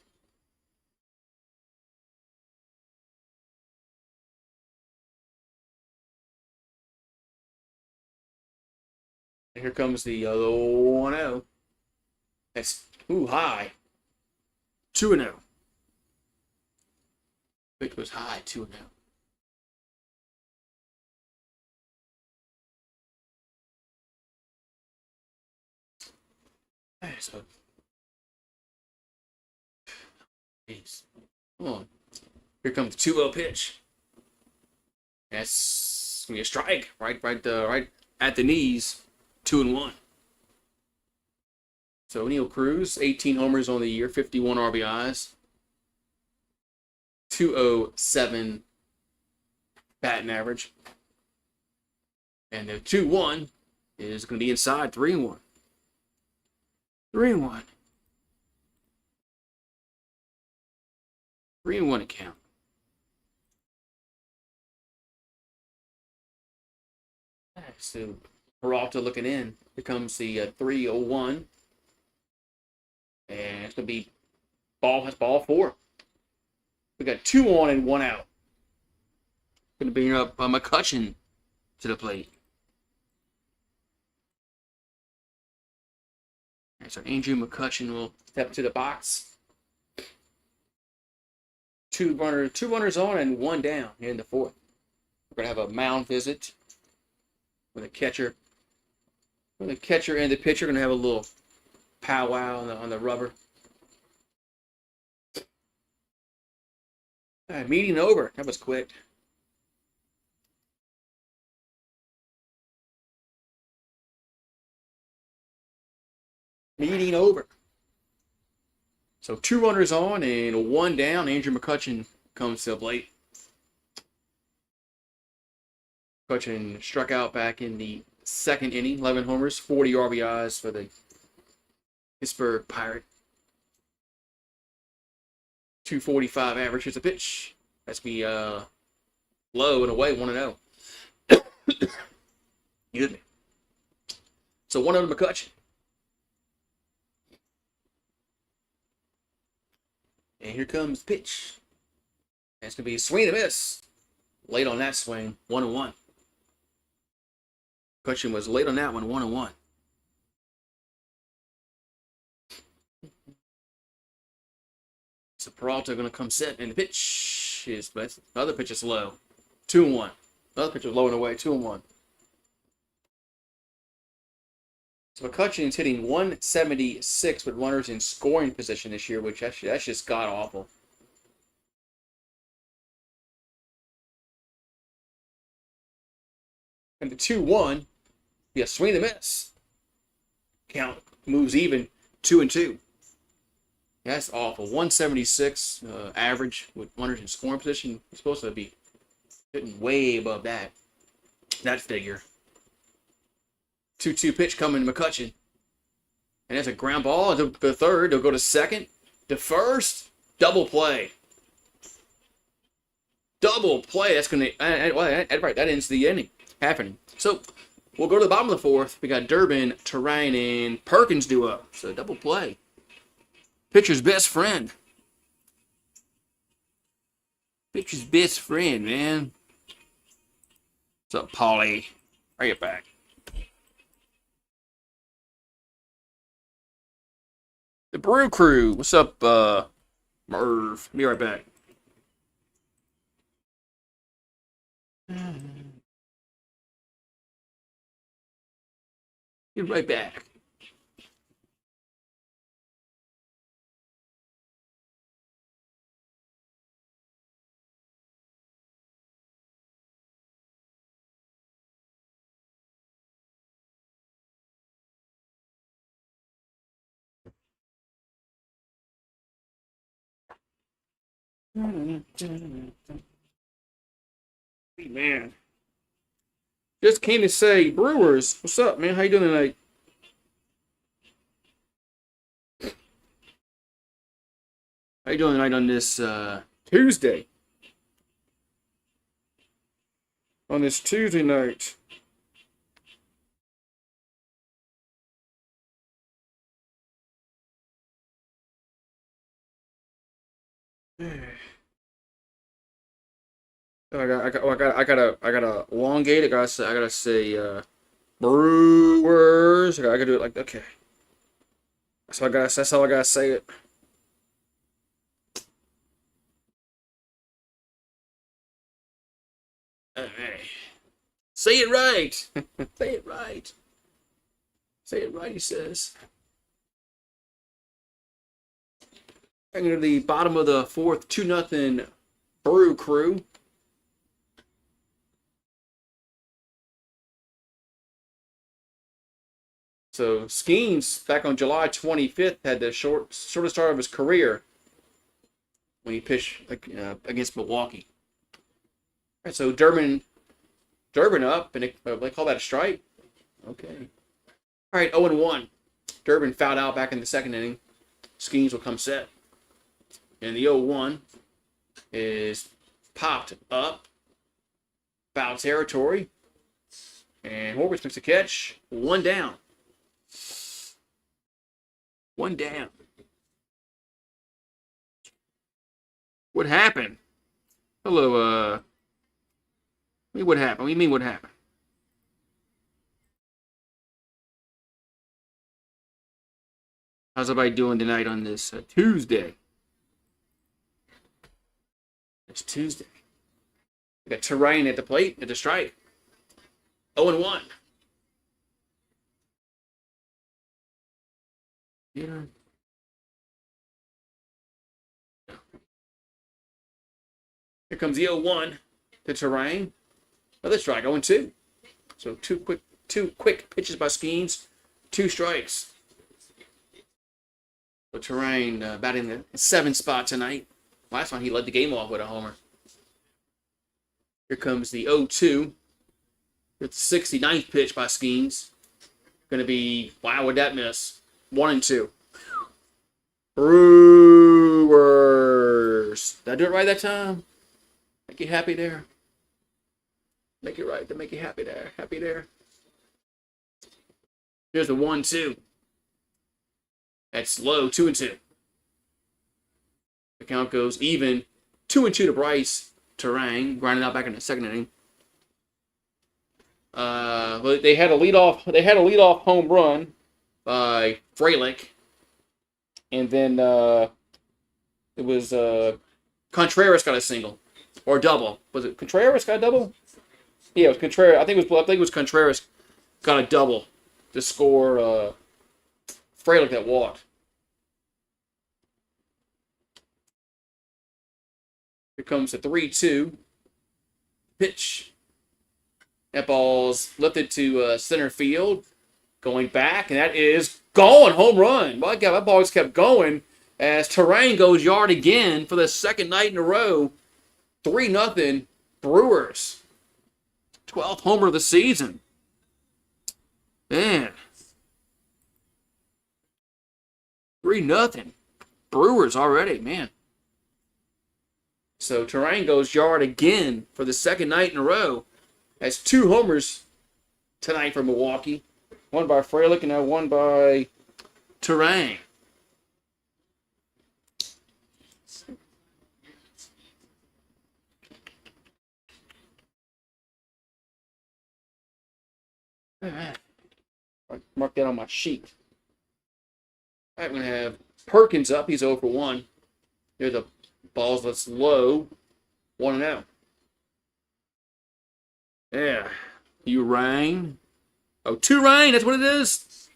And here comes the 1-0. That's high. 2-0. It was high, 2-0. So, jeez. Come on. Here comes the 2-0 pitch. That's gonna be a strike, right at the knees. 2-1. So Neil Cruz, 18 homers on the year, 51 RBIs, 207 batting average. And the 2-1 is going to be inside 3-1. 3-1. 3-1 account. So Peralta looking in. Here comes the 3-0-1. And it's going to be ball 4. We got 2 on and 1 out. Going to bring up McCutchen to the plate. Right, so Andrew McCutchen will step to the box. Two runners on and 1 down here in the 4th. We're going to have a mound visit with a catcher. With the catcher and the pitcher going to have a little powwow on the rubber. All right, meeting over. That was quick. Meeting over. So 2 runners on and 1 down. Andrew McCutchen comes to the plate. McCutchen struck out back in the 2nd inning. 11 homers, 40 RBIs for the Pittsburgh Pirates. 245 average. Here's a pitch. That's be low and away, 1-0. Excuse me. So 1-0 to McCutchen. And here comes the pitch. That's going to be a swing and a miss. Late on that swing, 1-1. McCutchen was late on that one, 1-1. So Peralta going to come set, and the pitch is, another pitch is low. 2-1. Another pitch is low and away, 2-1. So McCutchen's hitting 176 with runners in scoring position this year, which that's just god awful. And the 2-1, yeah, swing and a miss. Count moves even, 2-2. That's awful. 176 average with runners in scoring position. You're supposed to be hitting way above that figure. 2-2 pitch coming to McCutchen. And that's a ground ball to the 3rd. They'll go to 2nd. To 1st. Double play. Double play. That's going to... right, that ends the inning. Happening. So, we'll go to the bottom of the 4th. We got Durbin, Terrain, and Perkins due up. So, double play. Pitcher's best friend. Pitcher's best friend, man. What's up, Paulie? Bring it back. The Brew Crew. What's up, Merv? Be right back. Be right back. Hey, man. Just came to say, Brewers, what's up, man? How you doing tonight? How you doing tonight on this Tuesday? On this Tuesday night. I gotta elongate. I gotta say Brewers. I gotta do it like, okay. That's how I gotta say it. Alright. Say it right. Say it right. Say it right, he says. And to the bottom of the 4th, 2-0 Brew Crew. So Skeens, back on July 25th, had the shortest start of his career when he pitched against Milwaukee. All right, so Durbin up, and they call that a strike. Okay. All right, 0-1. Durbin fouled out back in the second inning. Skeens will come set. And the 0-1 is popped up. Foul territory. And Horwitz makes a catch. One down. One down. What happened? Hello, what happened? What do you mean what happened? How's everybody doing tonight on this Tuesday? It's Tuesday. We got Terrain at the plate, at the strike. 0-1. Yeah. Here comes the 0-1 to Terrain. Another strike, 0-2. So two quick pitches by Skeens, 2 strikes. So Terrain batting the 7th spot tonight. Last one he led the game off with a homer. Here comes the 0-2. It's the 69th pitch by Skeens. Going to be, wow, would that miss? 1-2. Brewers. Did I do it right that time? Make you happy there? Make it right to make you happy there. Happy there. Here's the 1-2. That's low, 2-2. The count goes even. 2-2 to Bryce Terang, grinding out back in the second inning. They had a leadoff home run by Frelick, and then it was Contreras got a single or a double. Was it Contreras got a double? Yeah, it was Contreras. I think it was Contreras got a double to score Frelick that walked. Here comes the 3-2 pitch. That ball's lifted to center field, going back, and that is gone. Home run. My God, that ball just kept going as Terrain goes yard again for the second night in a row. 3-0 Brewers. 12th homer of the season. Man. 3-0 Brewers already, man. So Terrain goes yard again for the second night in a row. Has 2 homers tonight for Milwaukee. One by Frelick and now one by Terrain. All right. Mark that on my sheet. All right, we're going to have Perkins up. He's 0 for 1. There's the balls that's low. 1-0. Yeah. You rang. Oh, Terrain. That's what it is?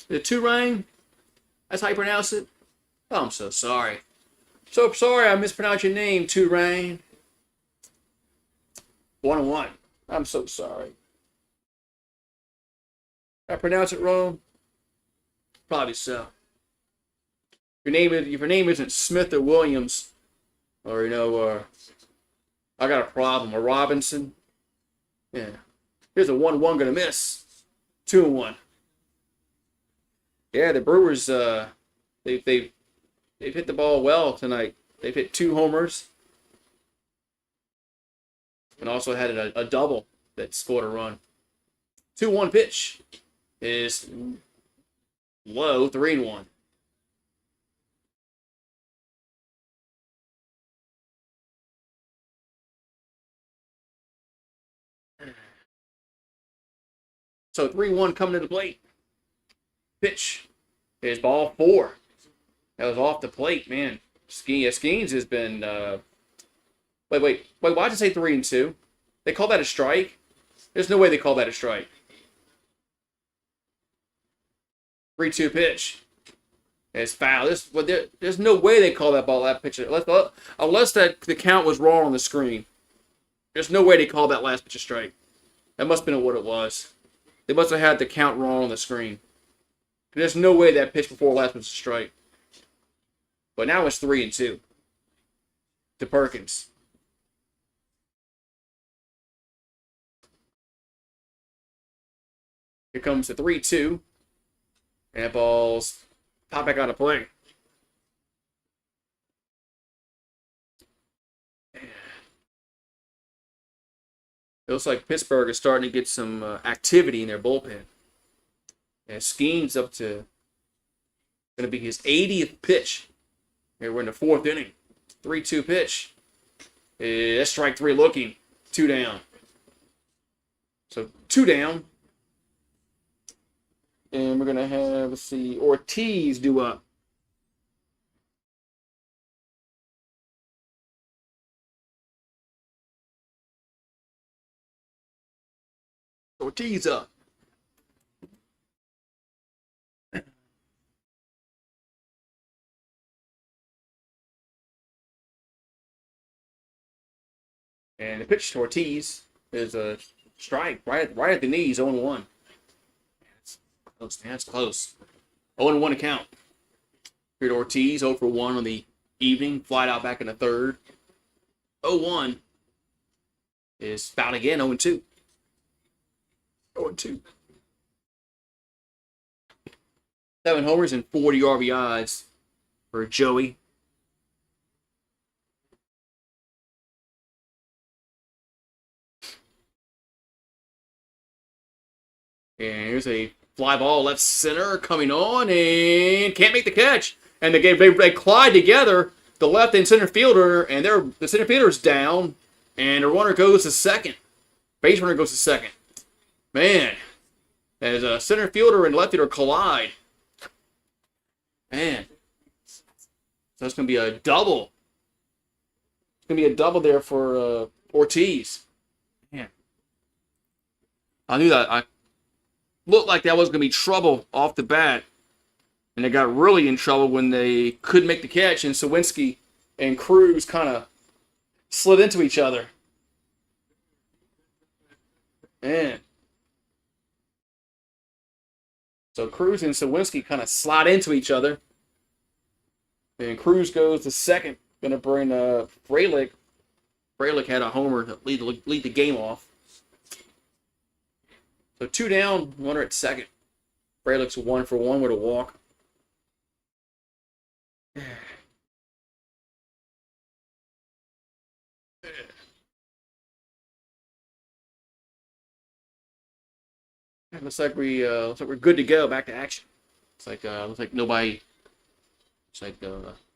The Terrain? That's how you pronounce it? Oh, I'm so sorry. So sorry I mispronounced your name, Terrain. 1-1. I'm so sorry. Did I pronounce it wrong? Probably so. If your name isn't Smith or Williams, or I got a problem, or Robinson. Yeah. Here's a 1-1 gonna miss. 2-1. Yeah, the Brewers they've hit the ball well tonight. They've hit 2 homers. And also had a double that scored a run. 2-1 pitch is low, 3-1. So 3-1 coming to the plate. Pitch is ball 4. That was off the plate, man. Skeens has been. Wait. Why'd you say 3-2? They call that a strike? There's no way they call that a strike. 3-2 pitch. It's foul. There's no way they call that ball that pitch. Unless the count was wrong on the screen. There's no way they called that last pitch a strike. That must have been what it was. They must have had the count wrong on the screen. There's no way that pitch before last was a strike. But now it's 3-2 to Perkins. Here comes the 3-2. And that ball's pop back out of play. It looks like Pittsburgh is starting to get some activity in their bullpen. And Skeens up to going to be his 80th pitch. Here we're in the 4th inning. 3-2 pitch. That's strike 3 looking. 2 down. So 2 down. And we're going to have, let's see, Ortiz due up. Ortiz up. And the pitch to Ortiz is a strike right at the knees, 0-1. That's close. 0-1 to count. Here to Ortiz, 0 for 1 on the evening. Flied out back in the 3rd. 0-1 is fouled again, 0-2. 0-2. 7 homers and 40 RBIs for Joey. And here's a fly ball left center coming on and can't make the catch. And they collide together, the left and center fielder, and the center fielder's down, and the runner goes to second. Base runner goes to second. Man, as a center fielder and left fielder collide. Man, so that's going to be a double. It's going to be a double there for Ortiz. Man, I knew that. I looked like that was going to be trouble off the bat. And they got really in trouble when they couldn't make the catch, and Sawinski and Cruz kind of slid into each other. Man. So Cruz and Sawinski kind of slide into each other. And Cruz goes to second. Going to bring Frelick. Frelick had a homer to lead the game off. So 2 down, runner at second. Frelick's 1 for 1 with a walk. Looks like we're good to go. Back to action. Looks like nobody. It's like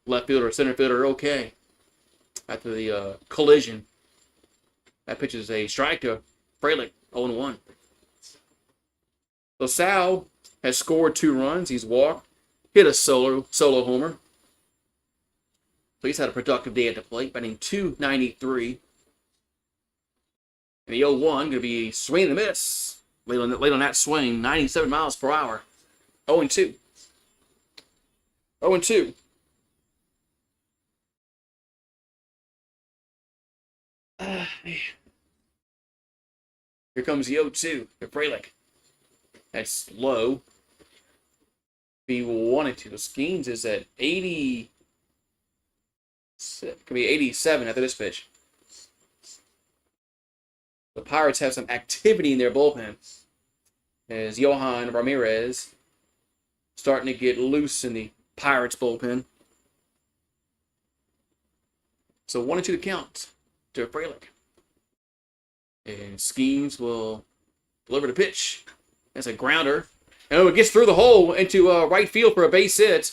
left fielder or center fielder are okay after the collision. That pitch is a strike to Frelick, 0-1. So Sal has scored 2 runs. He's walked, hit a solo homer. So he's had a productive day at the plate, batting .293. And the 0-1 going to be swing and a miss. Late on that swing, 97 miles per hour. 0-2. 0-2. Here comes the 0-2 to Frelick. That's low. Be 1-2. The Skeens is at 80. It could be 87 after this pitch. The Pirates have some activity in their bullpen. As Johan Ramirez starting to get loose in the Pirates bullpen. So 1-2 to count to Frelick. And Skeens will deliver the pitch. That's a grounder. And it gets through the hole into right field for a base hit.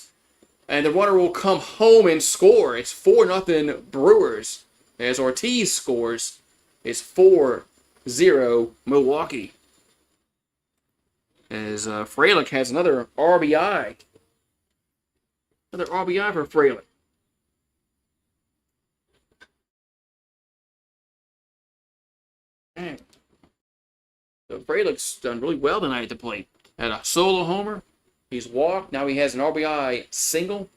And the runner will come home and score. It's 4-0 Brewers. As Ortiz scores, it's 4-0 Milwaukee. As Frelick has another RBI. Another RBI for Frelick. Man. So Frelick's done really well tonight at the plate. Had a solo homer. He's walked. Now he has an RBI single.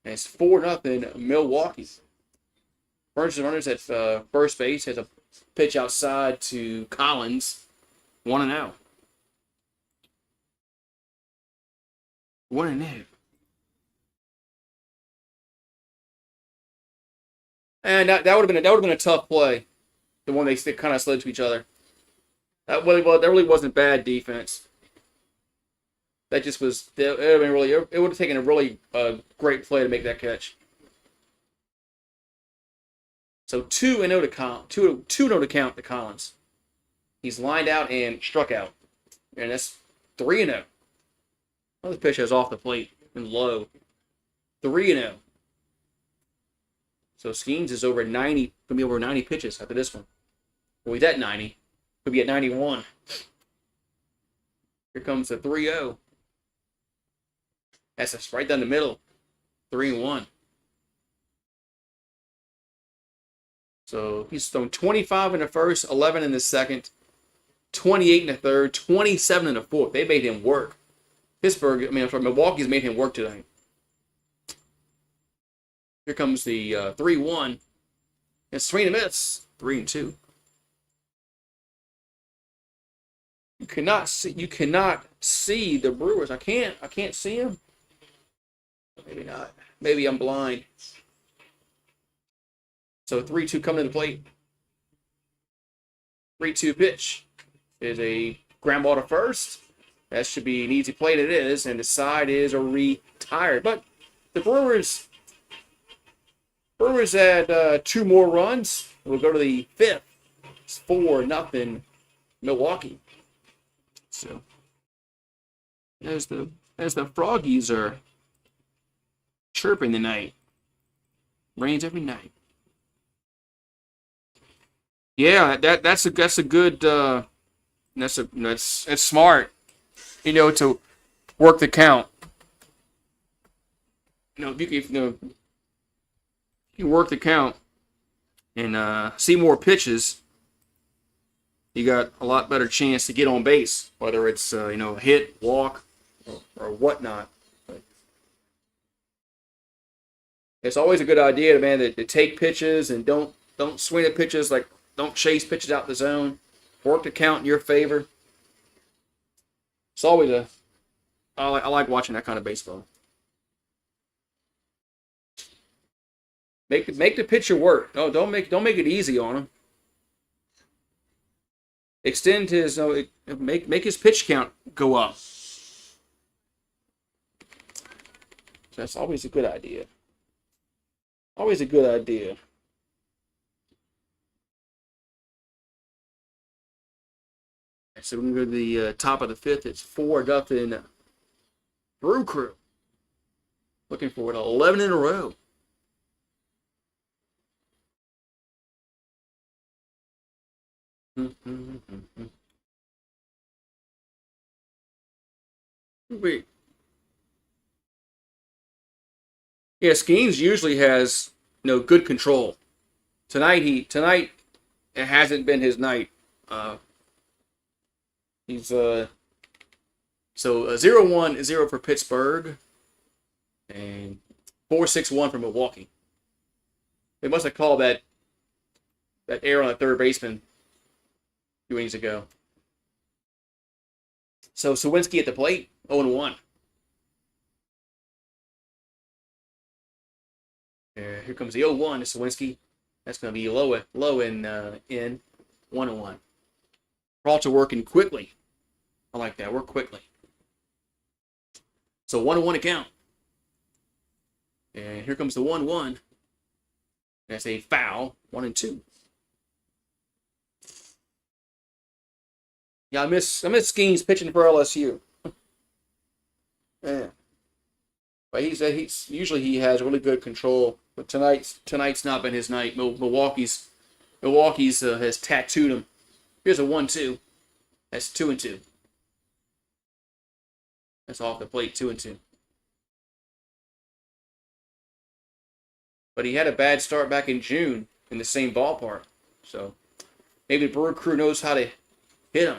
And it's 4-0 Milwaukee. Burns runners at first base. Has a pitch outside to Collins. 1-0. 1-0. And that would have been a tough play. The one they kind of slid to each other. That really wasn't bad defense. That just was. It would have been really. It would have taken a really great play to make that catch. So 2-0 to count. 2-0 to count to Collins. He's lined out and struck out, and that's 3-0. Another pitch is off the plate and low. 3-0. So Skeens is over 90. Gonna be over 90 pitches after this one. Well, he's at 90. Could be at 91. Here comes the 3-0. That's right down the middle. 3-1. So he's thrown 25 in the first, 11 in the second, 28 in the third, 27 in the fourth. They made him work. Milwaukee's made him work today. Here comes the 3-1. It's swing and miss. 3-2. You cannot see the Brewers. I can't see them. Maybe not. Maybe I'm blind. So 3-2 coming to the plate. 3-2 pitch is a ground ball to first. That should be an easy play, and it is. And the side is retired. But the Brewers had 2 more runs. We'll go to the 5th. It's 4-0 Milwaukee. So as the froggies are chirping tonight. Rains every night. Yeah, that's a good that's smart. To work the count. If you work the count and see more pitches, you got a lot better chance to get on base, whether it's a hit, walk, or whatnot. But it's always a good idea, man, to take pitches and don't swing at pitches, like don't chase pitches out the zone. Work the count in your favor. It's always I like watching that kind of baseball. Make the pitcher work. No, don't make it easy on him. Extend his make his pitch count go up. That's always a good idea. Always a good idea. So we're going to go to the top of the 5th. It's 4-0 Brew Crew. Looking for it 11 in a row. Wait. Yeah, Skeens usually has good control. Tonight it hasn't been his night. He's so 0-1-0 for Pittsburgh and 4-6-1 for Milwaukee. They must have called that error on the third baseman a few innings ago. So Sawinski at the plate, 0-1. Here comes the 0-1 to Sawinski. That's going to be low in 1-1. Peralta working quickly. I like that. Work quickly. So 1-1 to count. And here comes the 1-1. That's a foul. 1-2. Yeah, I miss Skeens pitching for LSU. Yeah. But he's usually he has really good control. But tonight's not been his night. Milwaukee's has tattooed him. Here's a 1-2. That's 2-2. That's off the plate, 2-2. But he had a bad start back in June in the same ballpark. So maybe the Brewer Crew knows how to hit him.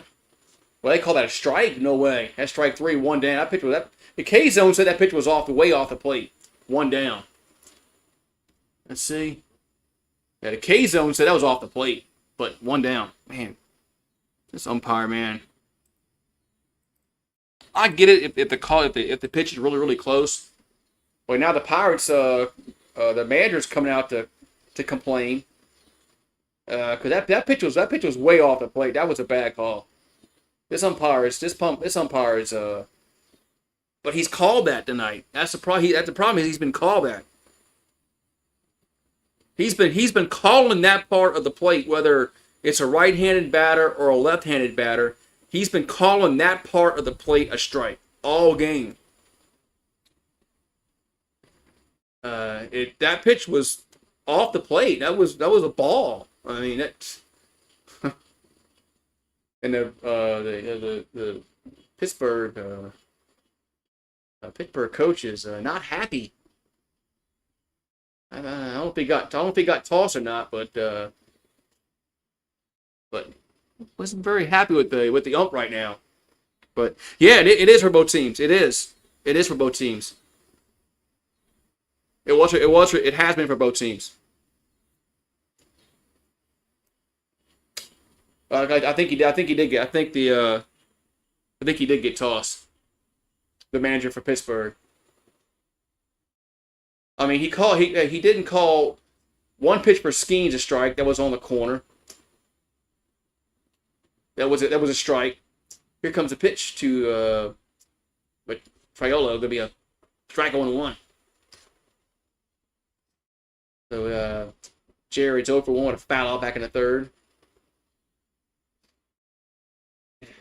Well, they call that a strike? No way. That's strike 3, 1 down. That pitch was that. The K zone said that pitch was way off the plate. 1 down. Let's see. Yeah, the K zone said that was off the plate, but 1 down. Man, this umpire, man. I get it if the pitch is really really close. But now the Pirates, the manager's coming out to complain because that pitch was way off the plate. That was a bad call. This umpire's, but he's called that tonight. That's the problem. That's the problem is he's been called that. He's been calling that part of the plate, whether it's a right-handed batter or a left-handed batter. He's been calling that part of the plate a strike all game. That pitch was off the plate. That was a ball. I mean, that's and the Pittsburgh coach is not happy. I don't know if he got tossed or not, but wasn't very happy with the ump right now. But yeah, it is for both teams. It is for both teams. It has been for both teams. I think he did get tossed. The manager for Pittsburgh. I mean, he didn't call one pitch for Skeens a strike. That was on the corner. That was a strike. Here comes a pitch to but Friola. Gonna be a strike 0-1. So Jared's 0 for 1 with a foul out back in the third.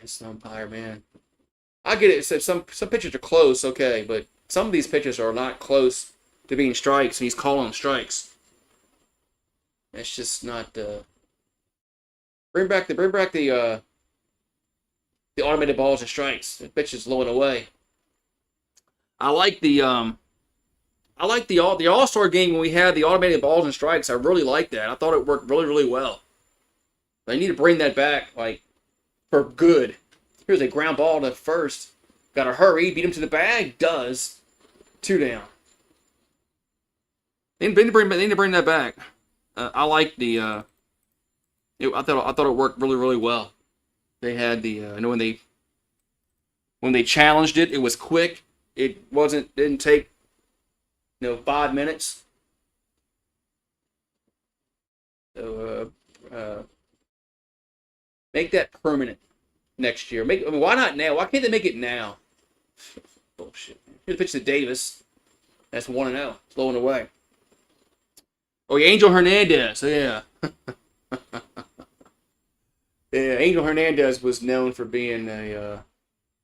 It's an umpire, man. I get it. Some pitches are close, okay, but some of these pitches are not close to being strikes, and he's calling them strikes. That's just not. Bring back the automated balls and strikes. The pitch is low and away. I like the All-Star game when we had the automated balls and strikes. I really like that. I thought it worked really really well. They need to bring that back, like, for good. Here's a ground ball to first. Got to hurry. Beat him to the bag. Does. 2 down. They need to bring that back. I like the. I thought it worked really really well. They had the. I know when they challenged it, it was quick. It didn't take 5 minutes. So make that permanent next year. Why not now? Why can't they make it now? Bullshit. Here's the pitch to Davis. That's 1-0. Low and away. Oh, Angel Hernandez. Yeah. Yeah, Angel Hernandez was known for being a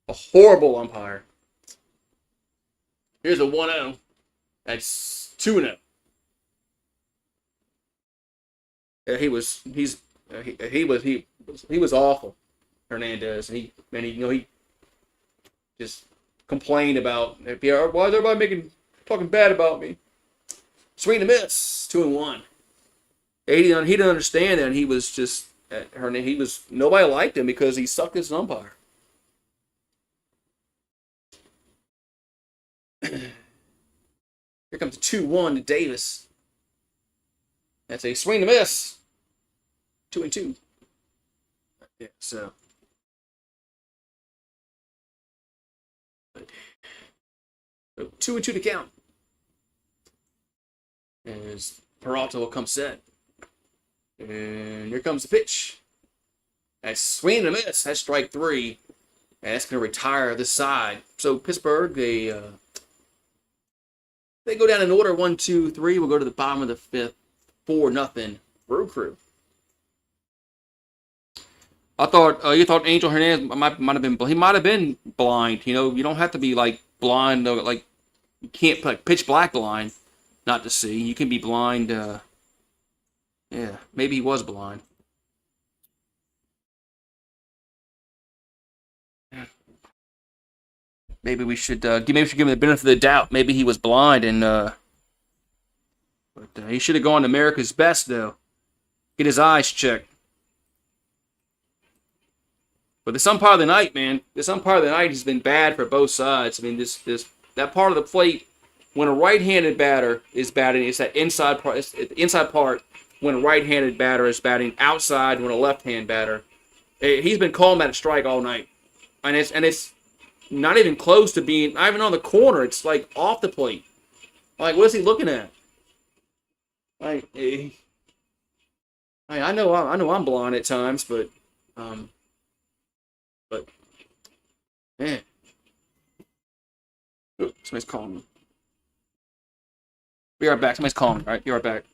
horrible umpire. Here's a 1-0. That's 2-0. Yeah, he was awful, Hernandez. And he just complained about, why is everybody talking bad about me? Swing and miss, 2-1. He didn't understand that. And he was just nobody liked him because he sucked as an umpire. Here comes a 2-1 to Davis. That's a swing and a miss. 2-2. Yeah, so. 2-2 to count. As Peralta will come set. And here comes the pitch. That's swing and a miss. That's strike 3. And that's going to retire this side. So Pittsburgh, they go down in order 1, 2, 3. We'll go to the bottom of the 5th. 4-0. Brew Crew. I thought you thought Angel Hernandez might have been. He might have been blind. You don't have to be like blind. Like you can't like pitch black blind not to see. You can be blind. Yeah, maybe he was blind. Maybe we should give him the benefit of the doubt. Maybe he was blind but he should have gone to America's Best though. Get his eyes checked. But this umpire of the night, man, this umpire of the night has been bad for both sides. I mean, that part of the plate when a right-handed batter is batting, it's that inside part. It's the inside part when a right-handed batter is batting outside when a left-hand batter. He's been calling that a strike all night, and it's not even close to being, not even on the corner. It's like off the plate. Like, what is he looking at? Like, I know I'm blind at times, um, but man, ooh, somebody's calling me. Be right back. Somebody's calling me. All right, be right back.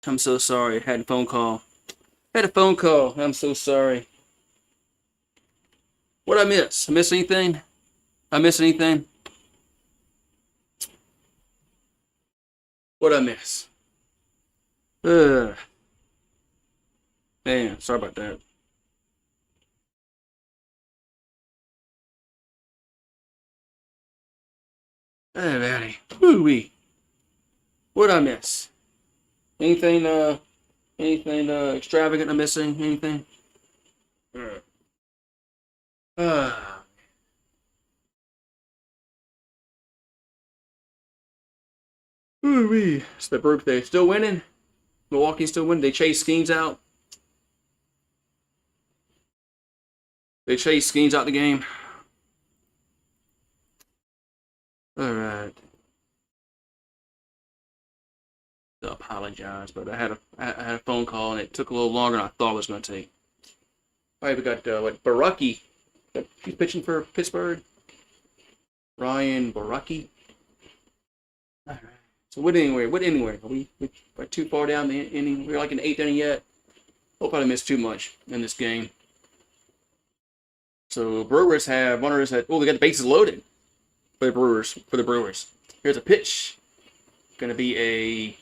I'm so sorry. Had a phone call. I'm so sorry. What'd I miss? I miss anything? What'd I miss? Man, sorry about that. Hey, Matty. Woo-wee. What'd I miss? Anything extravagant I'm missing? Anything? Ah. Woo-wee. It's the birthday. Still winning? Milwaukee still winning? They chase Skeens out? The game? Alright. I apologize, but I had a phone call and it took a little longer than I thought it was going to take. All right, we got Borucki. He's pitching for Pittsburgh. Ryan Borucki. All right. So what anyway? Are we too far down the inning? We're like in the 8th inning yet. Hope I didn't miss too much in this game. So Brewers have runners at. Oh, they got the bases loaded for the Brewers. Here's a pitch. Gonna be a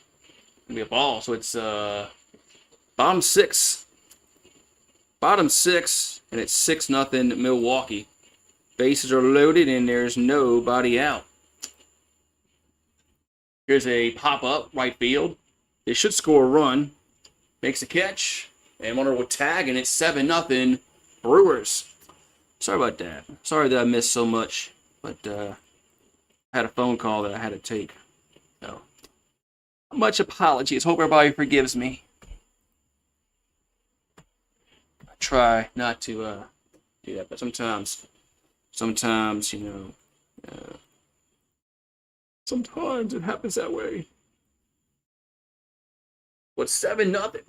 ball. So it's bottom six, and it's 6-0 Milwaukee. Bases are loaded and there's nobody out. Here's a pop-up right field. They should score a run. Makes a catch, and runner will tag, and it's 7-0 Brewers. Sorry about that. Sorry that I missed so much, but I had a phone call that I had to take. So, much apologies. Hope everybody forgives me. I try not to do that, but sometimes, you know, sometimes it happens that way. What's 7-0?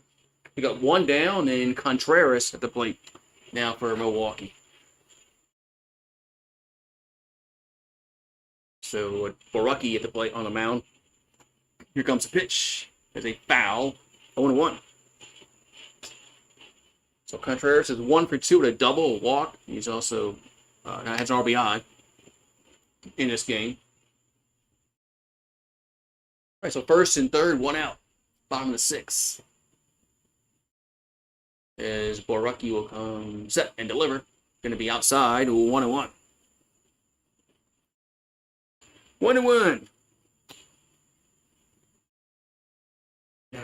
We got one down and Contreras at the plate now for Milwaukee. So Borucki at the plate on the mound. Here comes the pitch. There's a foul. 0-1. So Contreras is 1 for 2 with a double, a walk. He's also has an RBI in this game. All right, so first and third, 1 out. Bottom of the 6th. As Borucki will come set and deliver. Going to be outside, 1-1. 1-1. Yeah.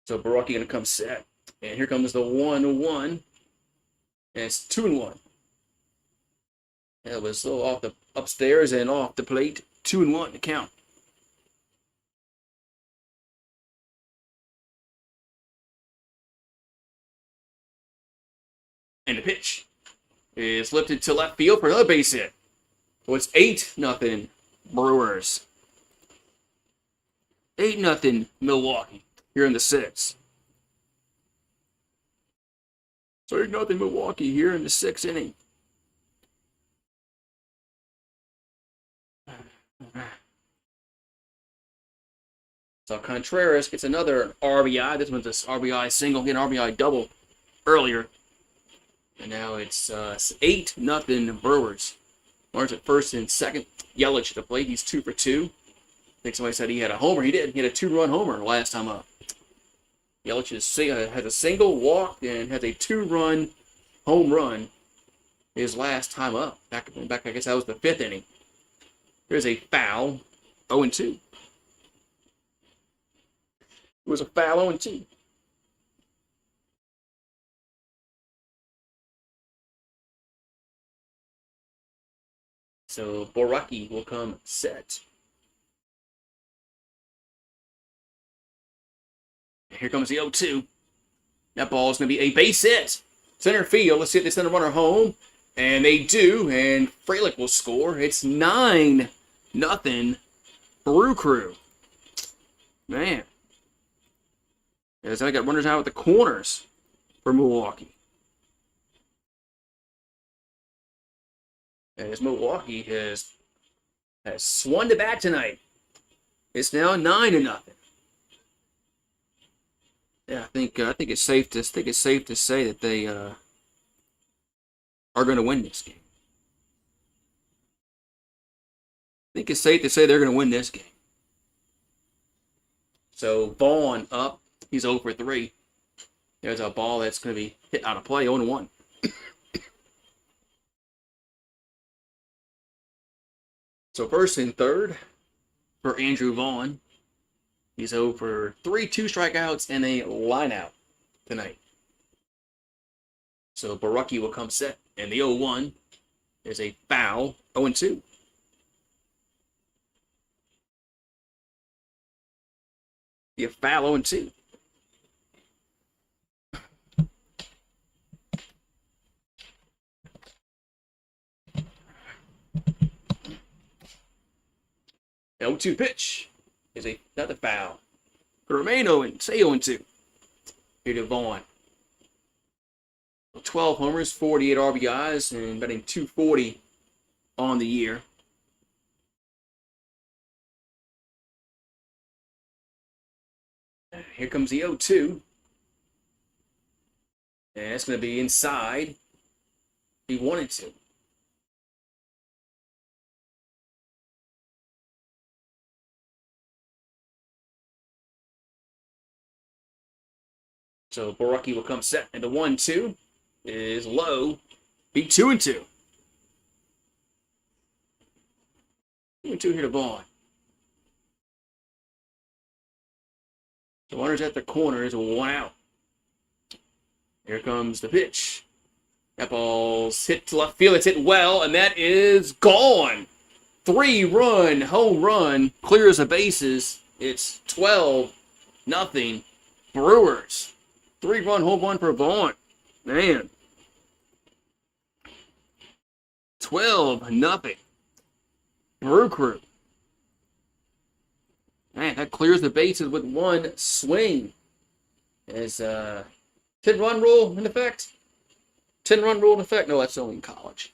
So Borucki going to come set. And here comes the 1-1. And it's 2-1. That was a little off the upstairs and off the plate. 2-1 to count. And the pitch is lifted to left field for another base hit. So it's 8-0 Brewers. 8-0 Milwaukee here in the 6th. So 8-0 Milwaukee here in the 6th inning. So Contreras gets another RBI. This one's an RBI single, hit an RBI double earlier. And now it's 8-0 Brewers. Runners at first and second. Yelich at the plate. He's 2 for 2. I think somebody said he had a homer. He did. He had a 2-run homer last time up. Yelich has a single walk and has a 2-run home run his last time up. Back, I guess that was the 5th inning. There's a foul. 0-2. It was a foul 0-2. So Borucki will come set. Here comes the 0-2. That ball is going to be a base hit. Center field. Let's see if they send a runner home. And they do. And Frelick will score. It's 9-0 Brew Crew. Man. As I got runners out at the corners for Milwaukee. As Milwaukee has swung to bat tonight. It's now 9-0. Yeah, I think it's safe to say that they are going to win this game. I think it's safe to say they're going to win this game. So Vaughn up. He's 0 for 3. There's a ball that's going to be hit out of play. 0-1. So first and third for Andrew Vaughn. He's 0 for 3, 2 strikeouts, and a lineout tonight. So Barucki will come set. And the 0-1 is a foul. 0-2. The foul 0-2. The 0-2 pitch is another foul. But remain 0-2. Here to Vaughn. 12 homers, 48 RBIs, and batting .240 on the year. Here comes the 0-2. And it's going to be inside. He wanted to. So Barucki will come set. And the 1-2 is low. Be 2-2. 2-2 here to Vaughn. The runners at the corner is 1 out. Here comes the pitch. That ball's hit to left field. It's hit well, and that is gone. 3-run home run clears the bases. It's 12-0 Brewers. 3-run home run for Vaughn. Man. 12-0 Brew Crew. Man, that clears the bases with one swing. Is 10-run rule in effect? 10-run rule in effect? No, that's only in college.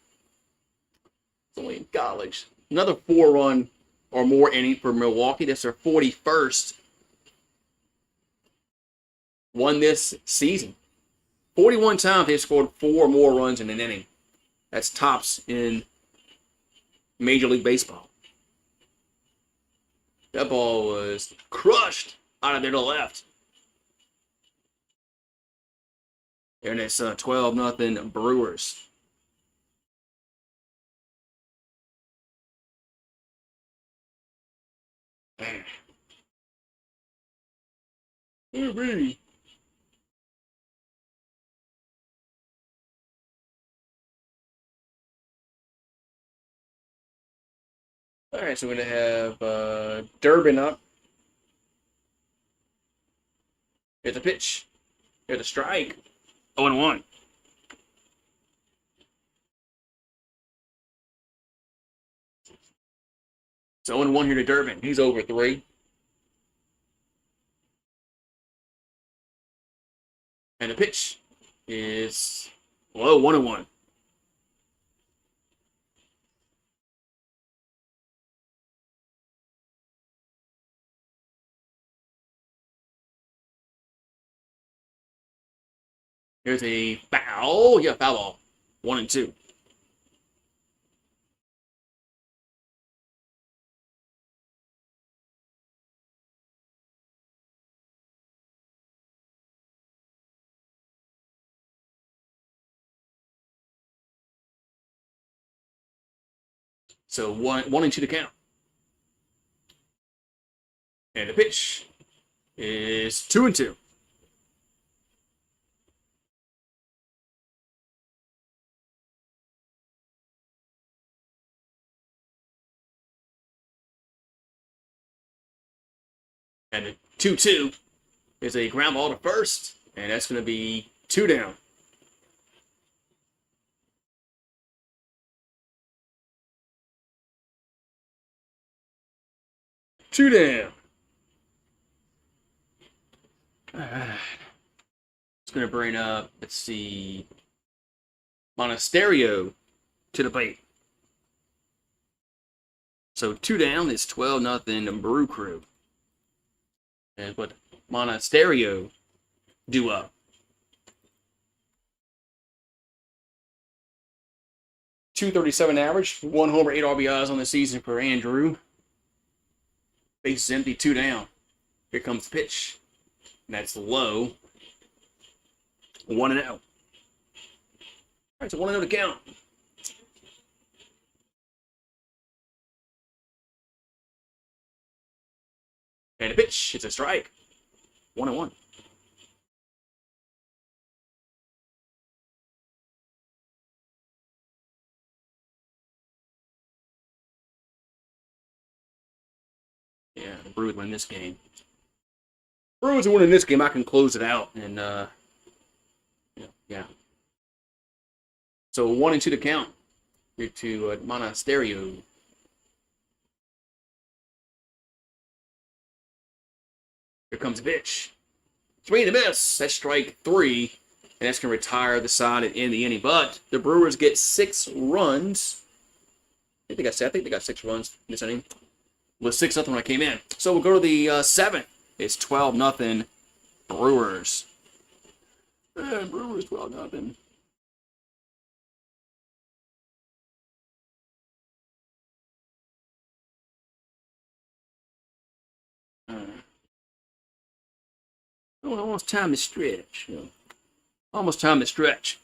It's only in college. Another 4-run or more inning for Milwaukee. That's their 41st. Won this season. 41 times they've scored 4 or more runs in an inning. That's tops in Major League Baseball. That ball was crushed out of there to the left. And it's 12-0 Brewers. Man. Really? All right, so we're going to have Durbin up. Here's a pitch. Here's a strike. 0-1. So 0-1 here to Durbin. He's over 3. And the pitch is low. 1-1. Here's a foul. Yeah, foul ball. 1-2. So 1-2 to count. And the pitch is 2-2. And the 2-2 is a ground ball to first, and that's going to be 2 down. Two down. All right. It's going to bring up, let's see, Monasterio to the plate. So 2 down is 12-0 Brew Crew. And what Monasterio do up. .237 average, 1 homer, 8 RBIs on the season for Andrew. Base is empty, 2 down. Here comes the pitch. And that's low. 1-0. All right, so 1-0 to count. And a pitch. It's a strike. 1-1. Yeah, the Brewers win this game. Brewers are winning this game. I can close it out. And, yeah. So 1-2 to count. Here to Monasterio. Here comes the pitch. 3-miss. That's strike 3. And that's going to retire the side at the end of the inning. But the Brewers get 6 runs. I think they got 6 runs in this inning. It was 6-0 when I came in. So we'll go to the 7th. It's 12-0 Brewers. Brewers 12-0. Almost time to stretch. Almost time to stretch.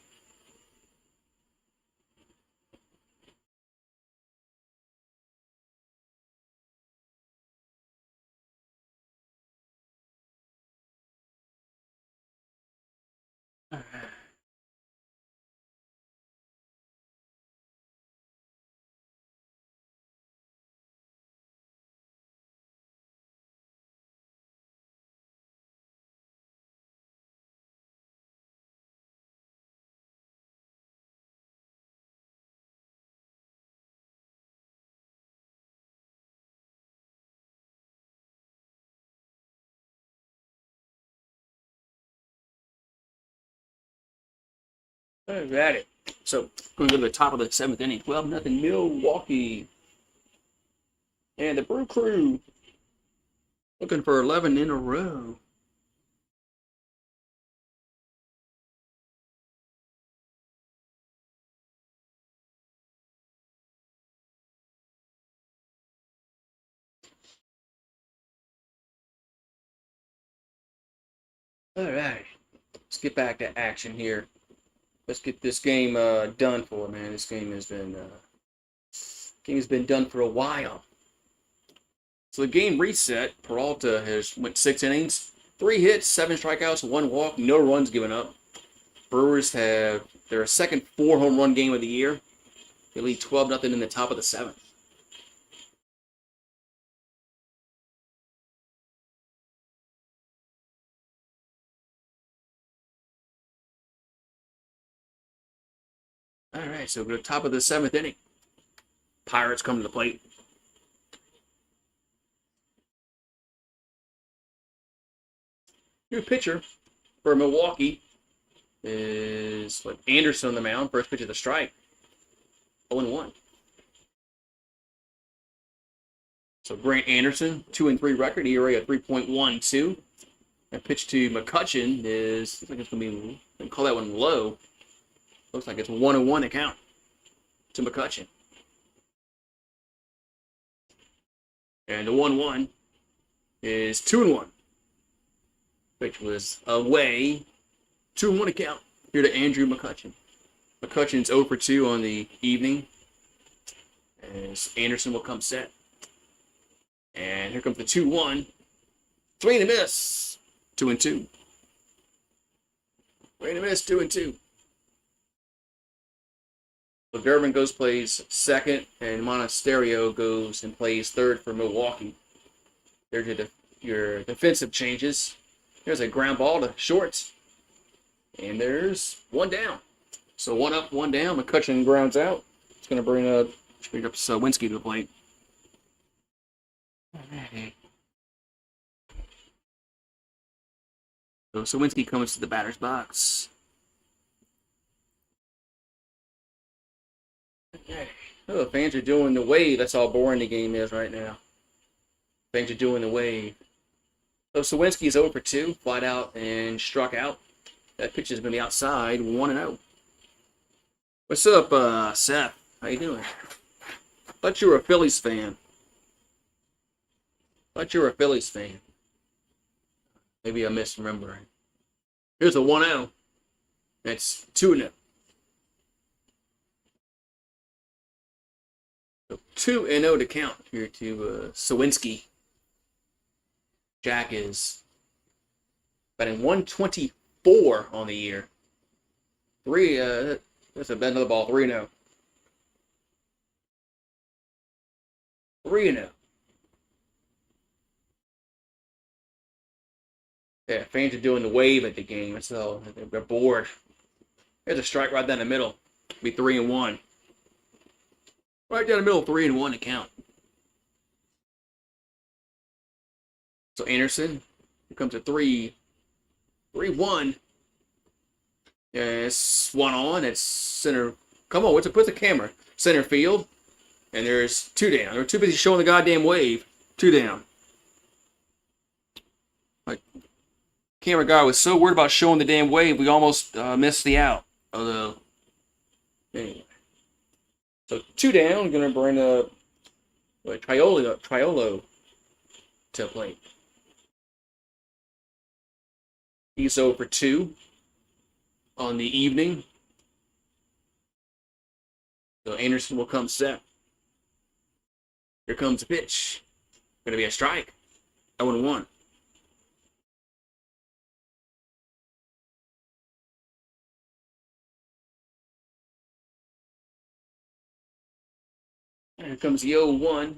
Got it. So going to go to the top of the 7th inning. 12-0 Milwaukee. And the Brew Crew looking for 11 in a row. All right. Let's get back to action here. Let's get this game done for, man. This game has been done for a while. So the game reset. Peralta has went 6 innings, 3 hits, 7 strikeouts, 1 walk, no runs given up. Brewers have their second 4-home run game of the year. They lead 12-0 in the top of the 7th. All right, so we're at the top of the 7th inning. Pirates come to the plate. New pitcher for Milwaukee is Anderson on the mound. First pitch of the strike. 0-1. So Grant Anderson, 2-3 record, ERA of 3.12. That pitch to McCutchen is, looks like it's going to be, I'm call that one low. Looks like it's 1-1 to count to McCutchen. And the 1-1 is 2-1. Which was away. 2-1 to count here to Andrew McCutchen. McCutchen's 0 for 2 on the evening. As Anderson will come set. And here comes the 2-1. 3-miss. 2-2. 3-miss, 2-2. So Gervin plays second, and Monasterio goes and plays third for Milwaukee. There's your defensive changes. There's a ground ball to short, and there's 1 down. So 1 up, 1 down. McCutchen grounds out. It's going to bring up Sawinski to the plate. So Sawinski comes to the batter's box. Okay. Oh, fans are doing the wave. That's how boring the game is right now. Fans are doing the wave. So Sawinski's 0 for 2, flat out and struck out. That pitch is going to be outside, 1-0. What's up, Seth? How you doing? Thought you were a Phillies fan. Maybe I'm misremembering. Here's a 1-0. That's 2-0. So 2-0 to count here to Sawinski. Jack is batting 124 on the year. That's another ball, 3-0. 3-0. Yeah, fans are doing the wave at the game, so they're bored. There's a strike right down the middle. Be 3-1. Right down the middle, 3-1 to count. So Anderson becomes a 3-1. It's one on. It's center. Come on, put the camera? Center field. And there's 2 down. They're too busy showing the goddamn wave. 2 down. Like, camera guy was so worried about showing the damn wave, we almost missed the out. Although, anyway. So 2 down. Gonna bring Triolo to plate. He's 0 for 2 on the evening. So Anderson will come set. Here comes the pitch. Going to be a strike. 0-1. And here comes the 0-1.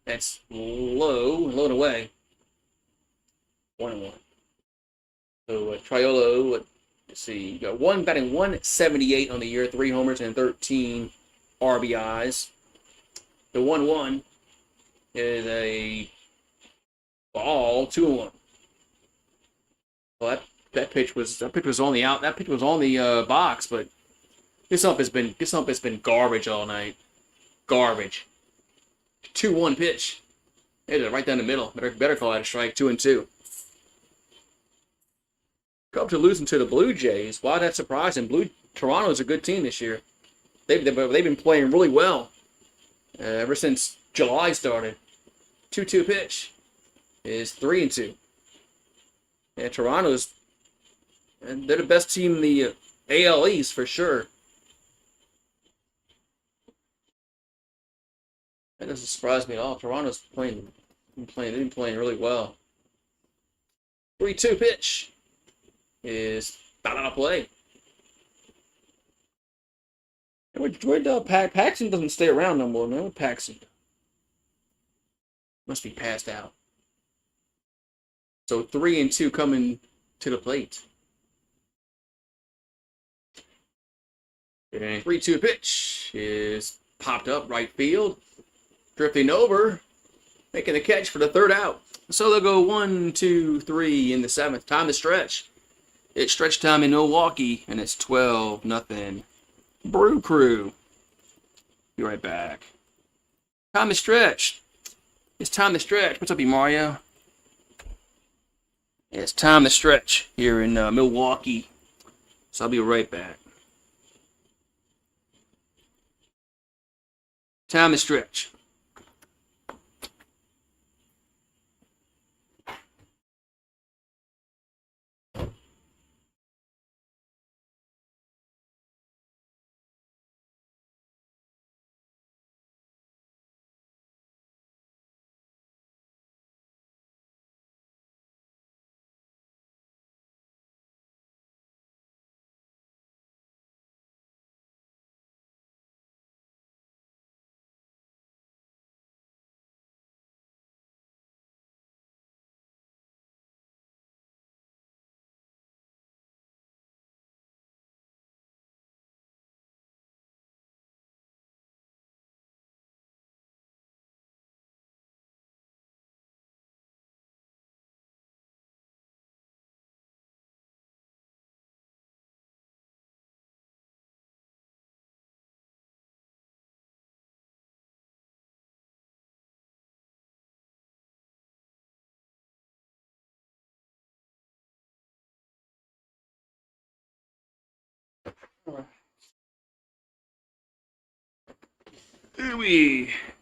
That's low and away. 1-1. So Triolo, let's see, you got batting 178 on the year, 3 homers and 13 RBIs. The 1-1 is a ball, 2-1. Well, that pitch was on the out. That pitch was on the box, but this ump has been garbage all night. Garbage. 2-1 pitch. Hit it right down the middle. Better call that a strike. 2-2. Cubs are losing to the Blue Jays. Why that's surprising? Toronto's a good team this year. They've been playing really well ever since July started. 2-2 pitch is 3-2. Yeah, Toronto's they're the best team in the AL East for sure. That doesn't surprise me at all. Toronto's they've been playing really well. 3-2 pitch is out of play. Where'd Paxton doesn't stay around no more, man. What Paxton? Must be passed out. So 3-2 coming to the plate. And 3-2 pitch is popped up right field. Drifting over. Making the catch for the 3rd out. So they'll go 1, 2, 3 in the 7th. Time to stretch. It's stretch time in Milwaukee, and it's 12-0. Brew Crew. Be right back. Time to stretch. It's time to stretch. What's up, Mario? It's time to stretch here in Milwaukee. So I'll be right back. Time to stretch.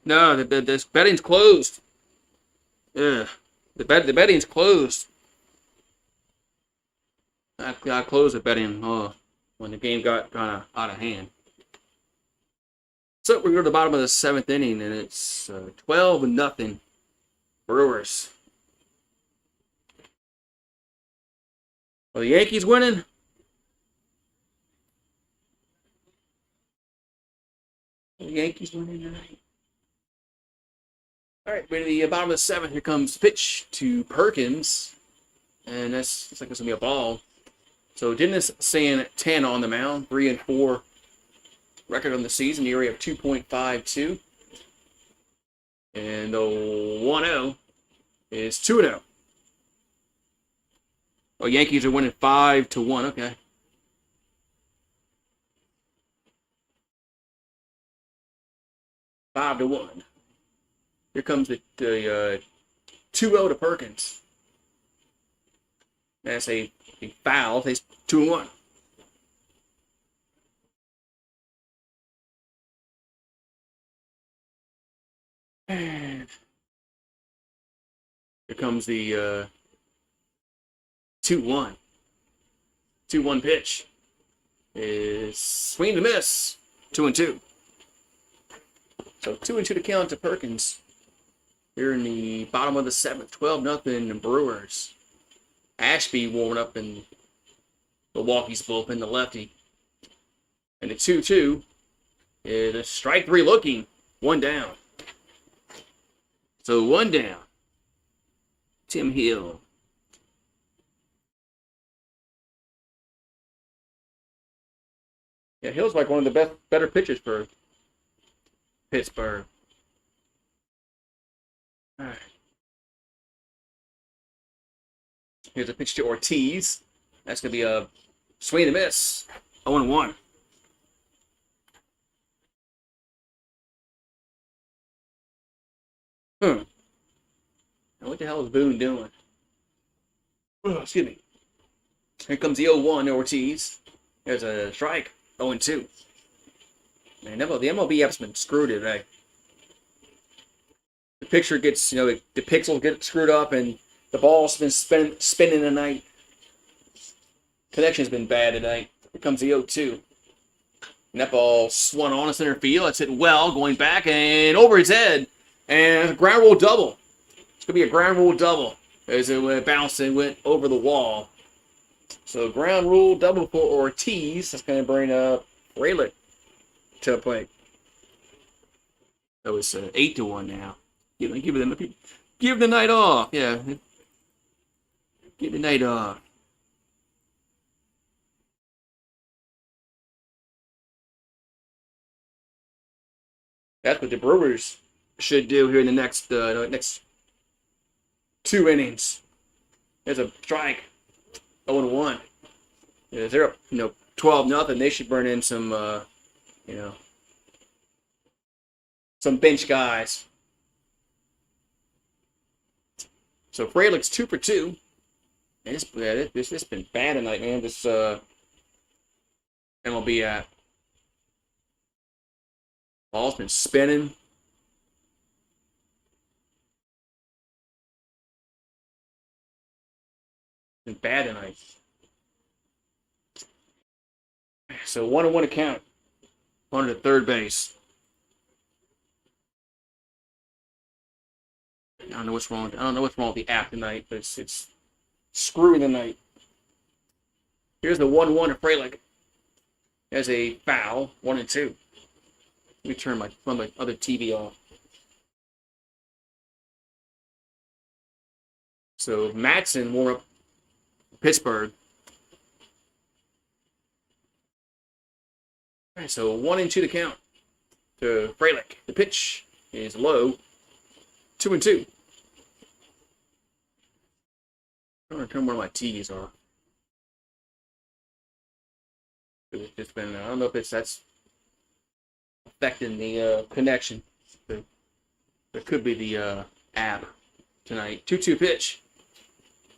No, this betting's closed. Yeah, the betting's closed. I closed the betting when the game got kind of out of hand. So we go to the bottom of the 7th inning, and it's 12-0 Brewers. Are the Yankees winning? Are the Yankees winning tonight? All right, we're to the bottom of the 7th. Here comes the pitch to Perkins, and looks like it's gonna be a ball. So Dennis saying 10 on the mound, 3-4 record on the season, the area of 2.52. And the 1-0 is 2-0. Oh, Yankees are winning 5-1. Okay. Five to 1. Here comes the 2-0 to Perkins. That's a foul. It's 2-1. And here comes the 2-1. 2-1 pitch. Is swing and a miss. 2-2. So 2-2 to count to Perkins. Here in the bottom of the 7th, 12-0 Brewers. Ashby warming up in Milwaukee's bullpen, the lefty. And the 2-2 is a strike 3 looking. 1 down. So 1 down. Tim Hill. Yeah, Hill's like one of the better pitchers for Pittsburgh. All right. Here's a pitch to Ortiz. That's going to be a swing and a miss. 0-1. Now, what the hell is Boone doing? Oh, excuse me. Here comes the 0-1 Ortiz. There's a strike. 0-2. Man, the MLB app's been screwed today. The picture gets, the pixels get screwed up, and the ball's been spinning tonight. Connection's been bad tonight. Here comes the 0-2. And that ball swung on to center field. It's hit well, going back and over his head. And a ground rule double. It's going to be a ground rule double as it went bounced and went over the wall. So ground rule double for Ortiz. That's going to bring up Raylick to the plate. That was 8-1 now. Give the night off. Yeah. Give the night off. That's what the Brewers should do here in the next 2 innings. There's a strike. 0-1. Yeah, they're up, 12-0. They should burn in some, some bench guys. So Frelick's 2 for 2. And this has been bad tonight, man. This MLB app. Ball's been spinning. Been bad tonight. So 1-1 to count. On to third base. I don't know what's wrong. I don't know what's wrong with the app tonight, but it's screwing tonight. Here's the 1-1 to Frelick. There's a foul. 1-2. Let me turn my other TV off. So Madsen warm up Pittsburgh. All right, so 1-2 to count to Frelick. The pitch is low. 2-2. I'm gonna turn one of my TVs off. It's just been, I don't know if that's affecting the connection. It could be the app tonight. 2-2 pitch.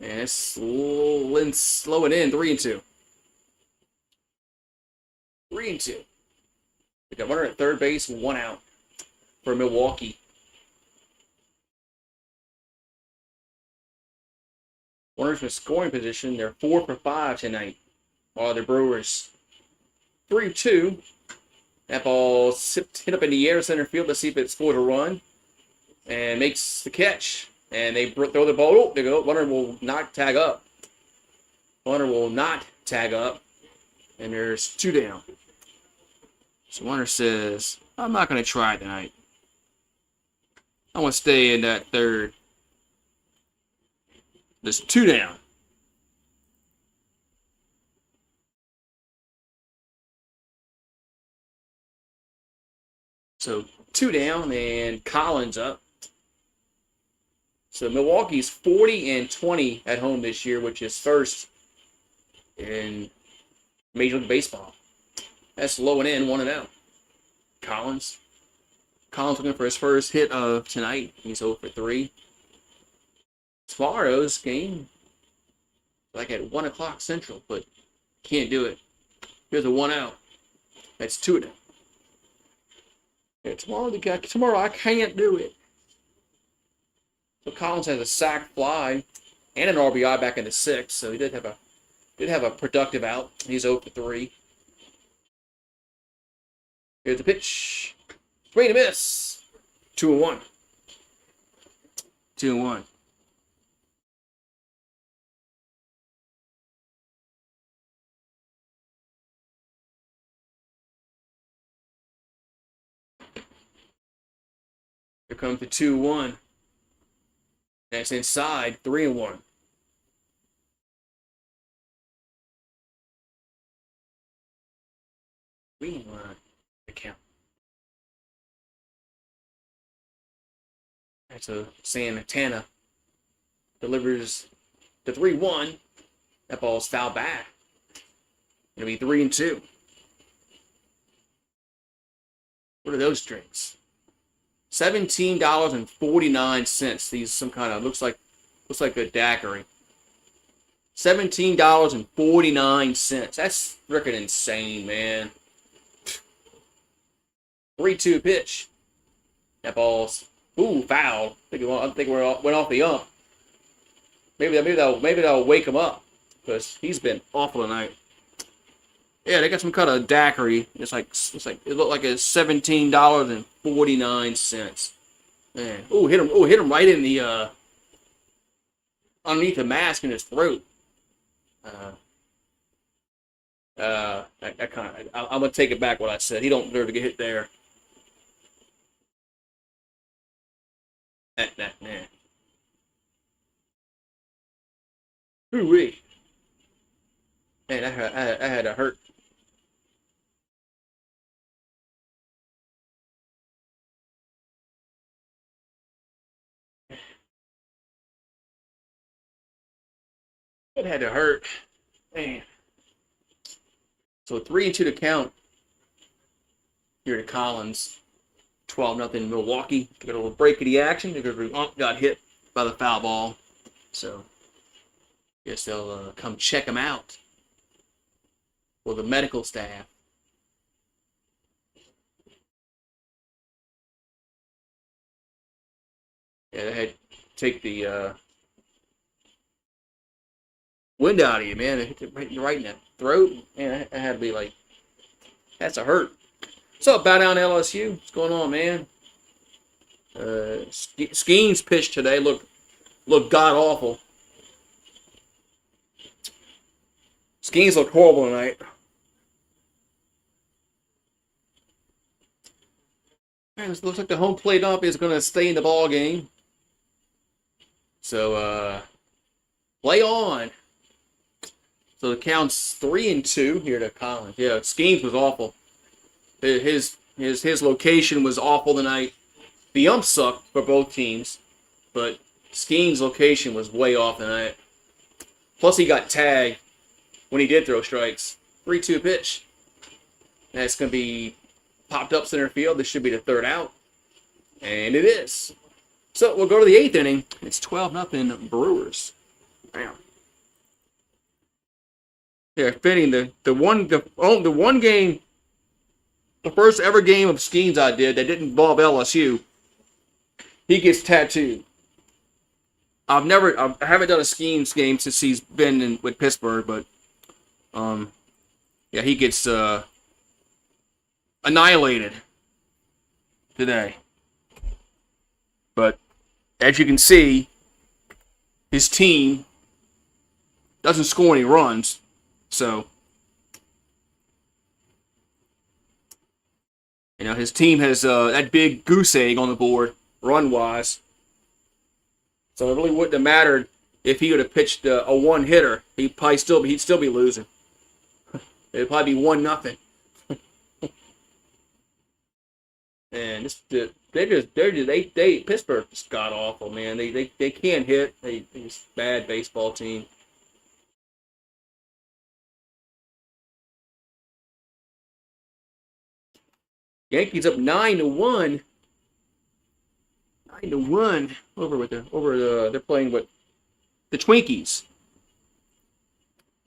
And it's slowing in. 3-2. 3-2. We got runner at third base, 1 out for Milwaukee. Runners in scoring position. They're 4 for 5 tonight. While the Brewers 3-2. That ball hit up in the air center field. Let's see if it scores a run. And makes the catch. And they throw the ball. Oh, there you go. Runner will not tag up. Runner will not tag up. And there's 2 down. So runner says, I'm not going to try it tonight. I want to stay in that third. There's 2 down. So 2 down and Collins up. So Milwaukee's 40-20 at home this year, which is first in Major League Baseball. That's low and in, 1-0. Collins looking for his first hit of tonight. He's 0 for 3. Tomorrow's game, like at 1 o'clock Central, but can't do it. Here's a 1 out. That's 2 down. Yeah, tomorrow I can't do it. So Collins has a sac fly and an RBI back in the 6th, so he did have a productive out. He's 0 for 3. Here's the pitch. Swing and miss. 2-1. 2-1. Here comes the 2-1. That's inside. 3-1. We want the count. That's a Santana. Delivers the 3-1. That ball's fouled back. It'll be 3-2. What are those drinks? $17.49. These some kind of looks like a daiquiri. $17.49. That's freaking insane, man. 3-2 pitch. That ball's foul. I think we went off the ump. Maybe that'll wake him up because he's been awful tonight. Yeah, they got some kind of daiquiri. It looked like it's $17.49. Man, hit him right in the underneath the mask in his throat. I'm gonna take it back what I said. He don't deserve to get hit there. Man. Ooh-wee. Man, I had to hurt. It had to hurt. Man. So 3-2 to count here to Collins. 12-0 Milwaukee. Got a little break of the action because got hit by the foul ball. So guess they'll come check him out with the medical staff. Yeah, they had to take the wind out of you, man. They hit it right in the throat. Man, that had to be like, that's a hurt. What's up, Bow Down LSU? What's going on, man? Skeens pitch today looked god awful. Skeens looked horrible tonight. Man, it looks like the home plate ump is going to stay in the ball game. So, play on. So the count's 3-2 here to Collins. Yeah, Skeens was awful. His location was awful tonight. The ump sucked for both teams, but Skeens' location was way off tonight. Plus, he got tagged when he did throw strikes. 3-2 pitch. That's going to be popped up center field. This should be the third out. And it is. So we'll go to the 8th inning. It's 12-0 Brewers. Bam. Yeah, fitting the one game The first ever game of Skeens I did that didn't involve LSU, he gets tattooed. I haven't done a Skeens game since he's been with Pittsburgh, but yeah, he gets annihilated today. But as you can see, his team doesn't score any runs, so his team has that big goose egg on the board run-wise. So it really wouldn't have mattered if he would have pitched a one-hitter. He'd still be losing. It'd probably be 1-0. And Pittsburgh just got awful, man. They can't hit. They're just a bad baseball team. Yankees up 9-1. 9-1 they're playing with the Twinkies.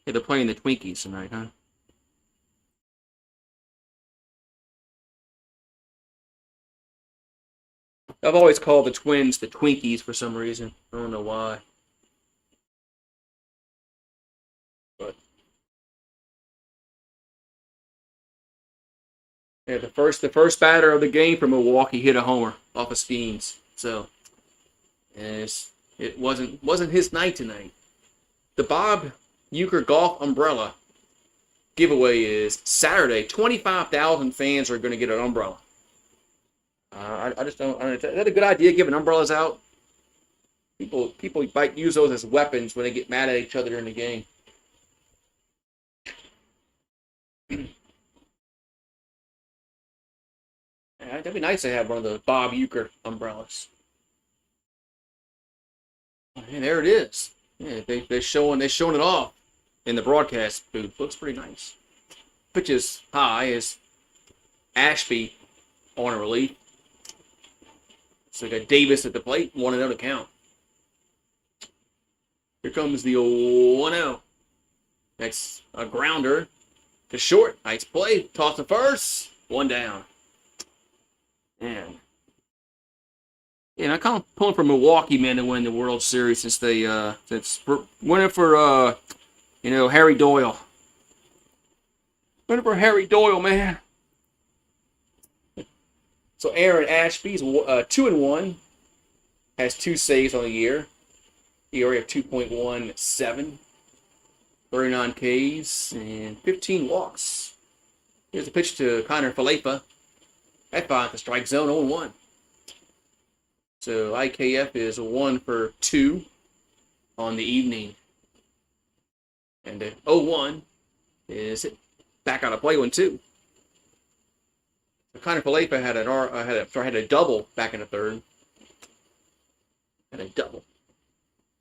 Yeah, they're playing the Twinkies tonight, huh? I've always called the Twins the Twinkies for some reason. I don't know why. But yeah, the first batter of the game for Milwaukee hit a homer off of Skeens. So it wasn't his night tonight. The Bob Uecker Golf Umbrella giveaway is Saturday. 25,000 fans are going to get an umbrella. I just don't. Is that a good idea, giving umbrellas out? People might use those as weapons when they get mad at each other in the game. That'd be nice to have one of those Bob Uecker umbrellas. And there it is. Yeah, they're showing it off in the broadcast booth. Looks pretty nice. Pitches high is Ashby on a relief. So we got Davis at the plate, 1-0 to count. Here comes the 1-0. That's a grounder to short. Nice play. Toss to first. 1 down. Man. Yeah, I kind of pulling for Milwaukee, man, to win the World Series since they winning for Harry Doyle. Winning for Harry Doyle, man. So Aaron Ashby's 2-1, has 2 saves on the year. ERA of 2.17, 39 Ks, and 15 walks. Here's a pitch to Connor Falefa. That finds the strike zone, 0-1. So IKF is 1 for 2 on the evening. And the 0-1 is back out of play 1-2. Connor Falefa had a double back in the third. Had a double.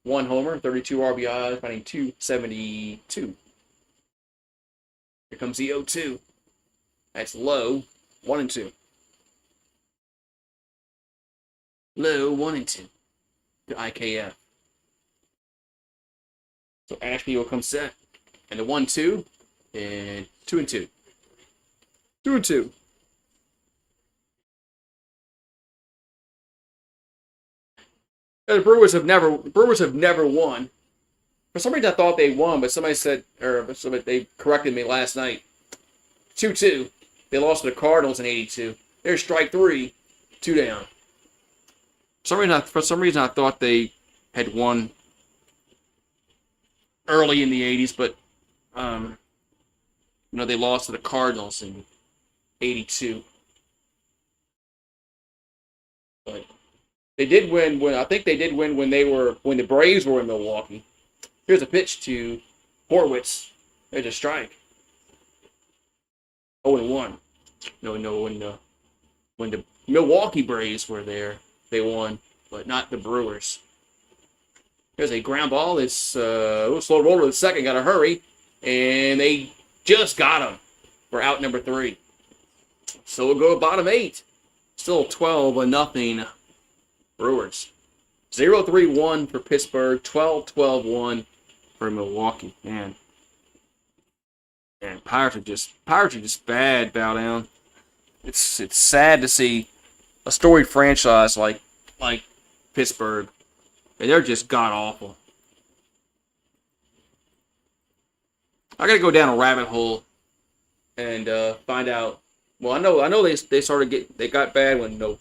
1 homer, 32 RBIs, batting .272. Here comes the 0-2. That's low, 1-2. Low, 1-2 to IKF. So Ashby will come set. And the 1-2 and 2-2. 2-2. The Brewers have never won. For some reason I thought they won, but somebody they corrected me last night. 2-2. They lost to the Cardinals in '82. There's strike 3, 2 down. For some reason I thought they had won early in the '80s, but they lost to the Cardinals in '82. But they did win when the Braves were in Milwaukee. Here's a pitch to Horwitz. There's a strike. 0-1. When the Milwaukee Braves were there, they won, but not the Brewers. There's a ground ball. It's a little slow roller to the second. Got to hurry, and they just got him for out number 3. So we'll go to bottom 8. Still 12-0. Brewers. 0-3-1 for Pittsburgh, 12-12-1 for Milwaukee. Man, Pirates are just bad, bow down. it's sad to see a storied franchise like Pittsburgh, and they're just god awful. I gotta go down a rabbit hole and find out. Well, I know they got bad when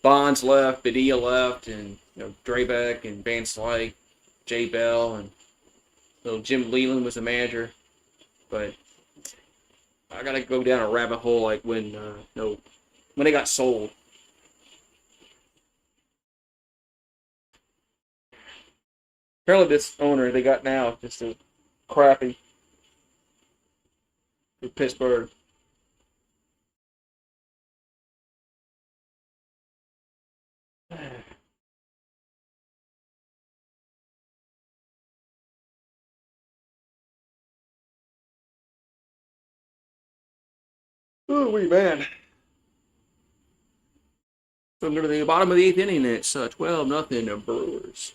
Bonds left, Padilla left, and Drabek and Van Slyke, Jay Bell, and Jim Leland was the manager. But I gotta go down a rabbit hole like when they got sold. Apparently, this owner they got now just a crappy for Pittsburgh. Oh, wee man. So near the bottom of the eighth inning, it's 12-0 the Brewers.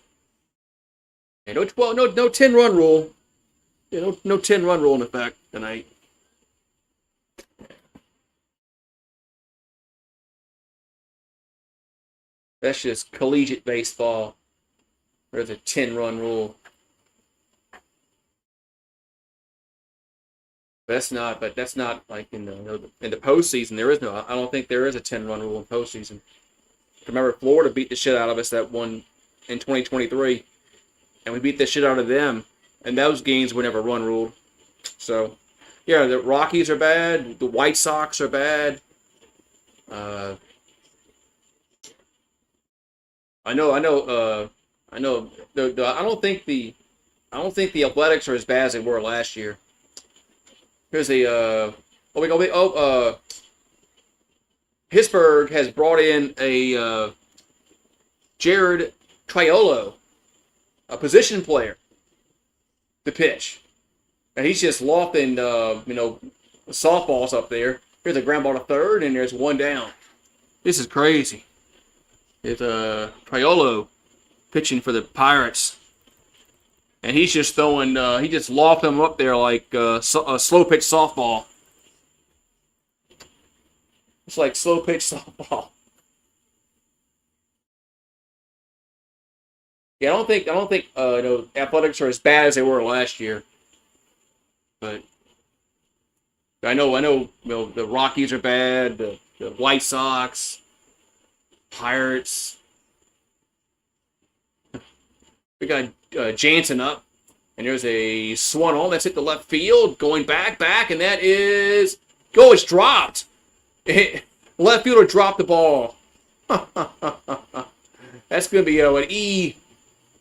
And no 10-run rule. Yeah, no 10-run rule in effect tonight. That's just collegiate baseball. There's a 10-run rule. That's not like in the postseason. There is no. I don't think there is a 10-run rule in postseason. Remember, Florida beat the shit out of us that one in 2023, and we beat the shit out of them, and those games were never run ruled. So, yeah, the Rockies are bad. The White Sox are bad. I know. I don't think the Athletics are as bad as they were last year. Here's Pittsburgh has brought in a Jared Triolo, a position player, to pitch, and he's just lofting softballs up there. Here's a ground ball to third, and there's one down. This is crazy. It's Triolo pitching for the Pirates. And he's just throwing, he just lofted them up there like a slow pitch softball. It's like slow pitch softball. Yeah, I don't think Athletics are as bad as they were last year. But I know the Rockies are bad, the White Sox, Pirates. We got Jansen up, and there's a swung on that's hit the left field, going back, and that is it's dropped. Left fielder dropped the ball. That's gonna be an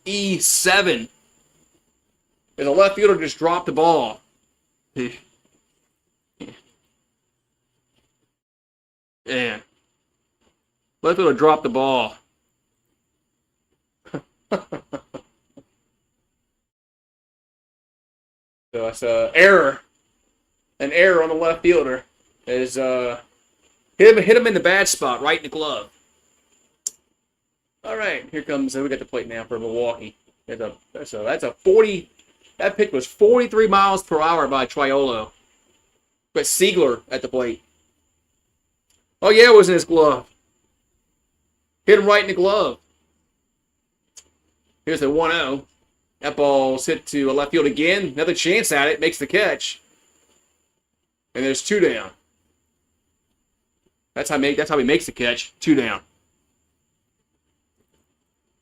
E7. And the left fielder just dropped the ball. Yeah. Left fielder dropped the ball. So it's an error on the left fielder. Is hit him in the bad spot, right in the glove. All right, here comes. We got the plate now for Milwaukee. That's a 40. That pitch was 43 miles per hour by Triolo. But Siegler at the plate. Oh yeah, it was in his glove. Hit him right in the glove. Here's the 1-0. That ball's hit to left field again. Another chance at it. Makes the catch. And there's 2 down. That's how he makes the catch. 2 down.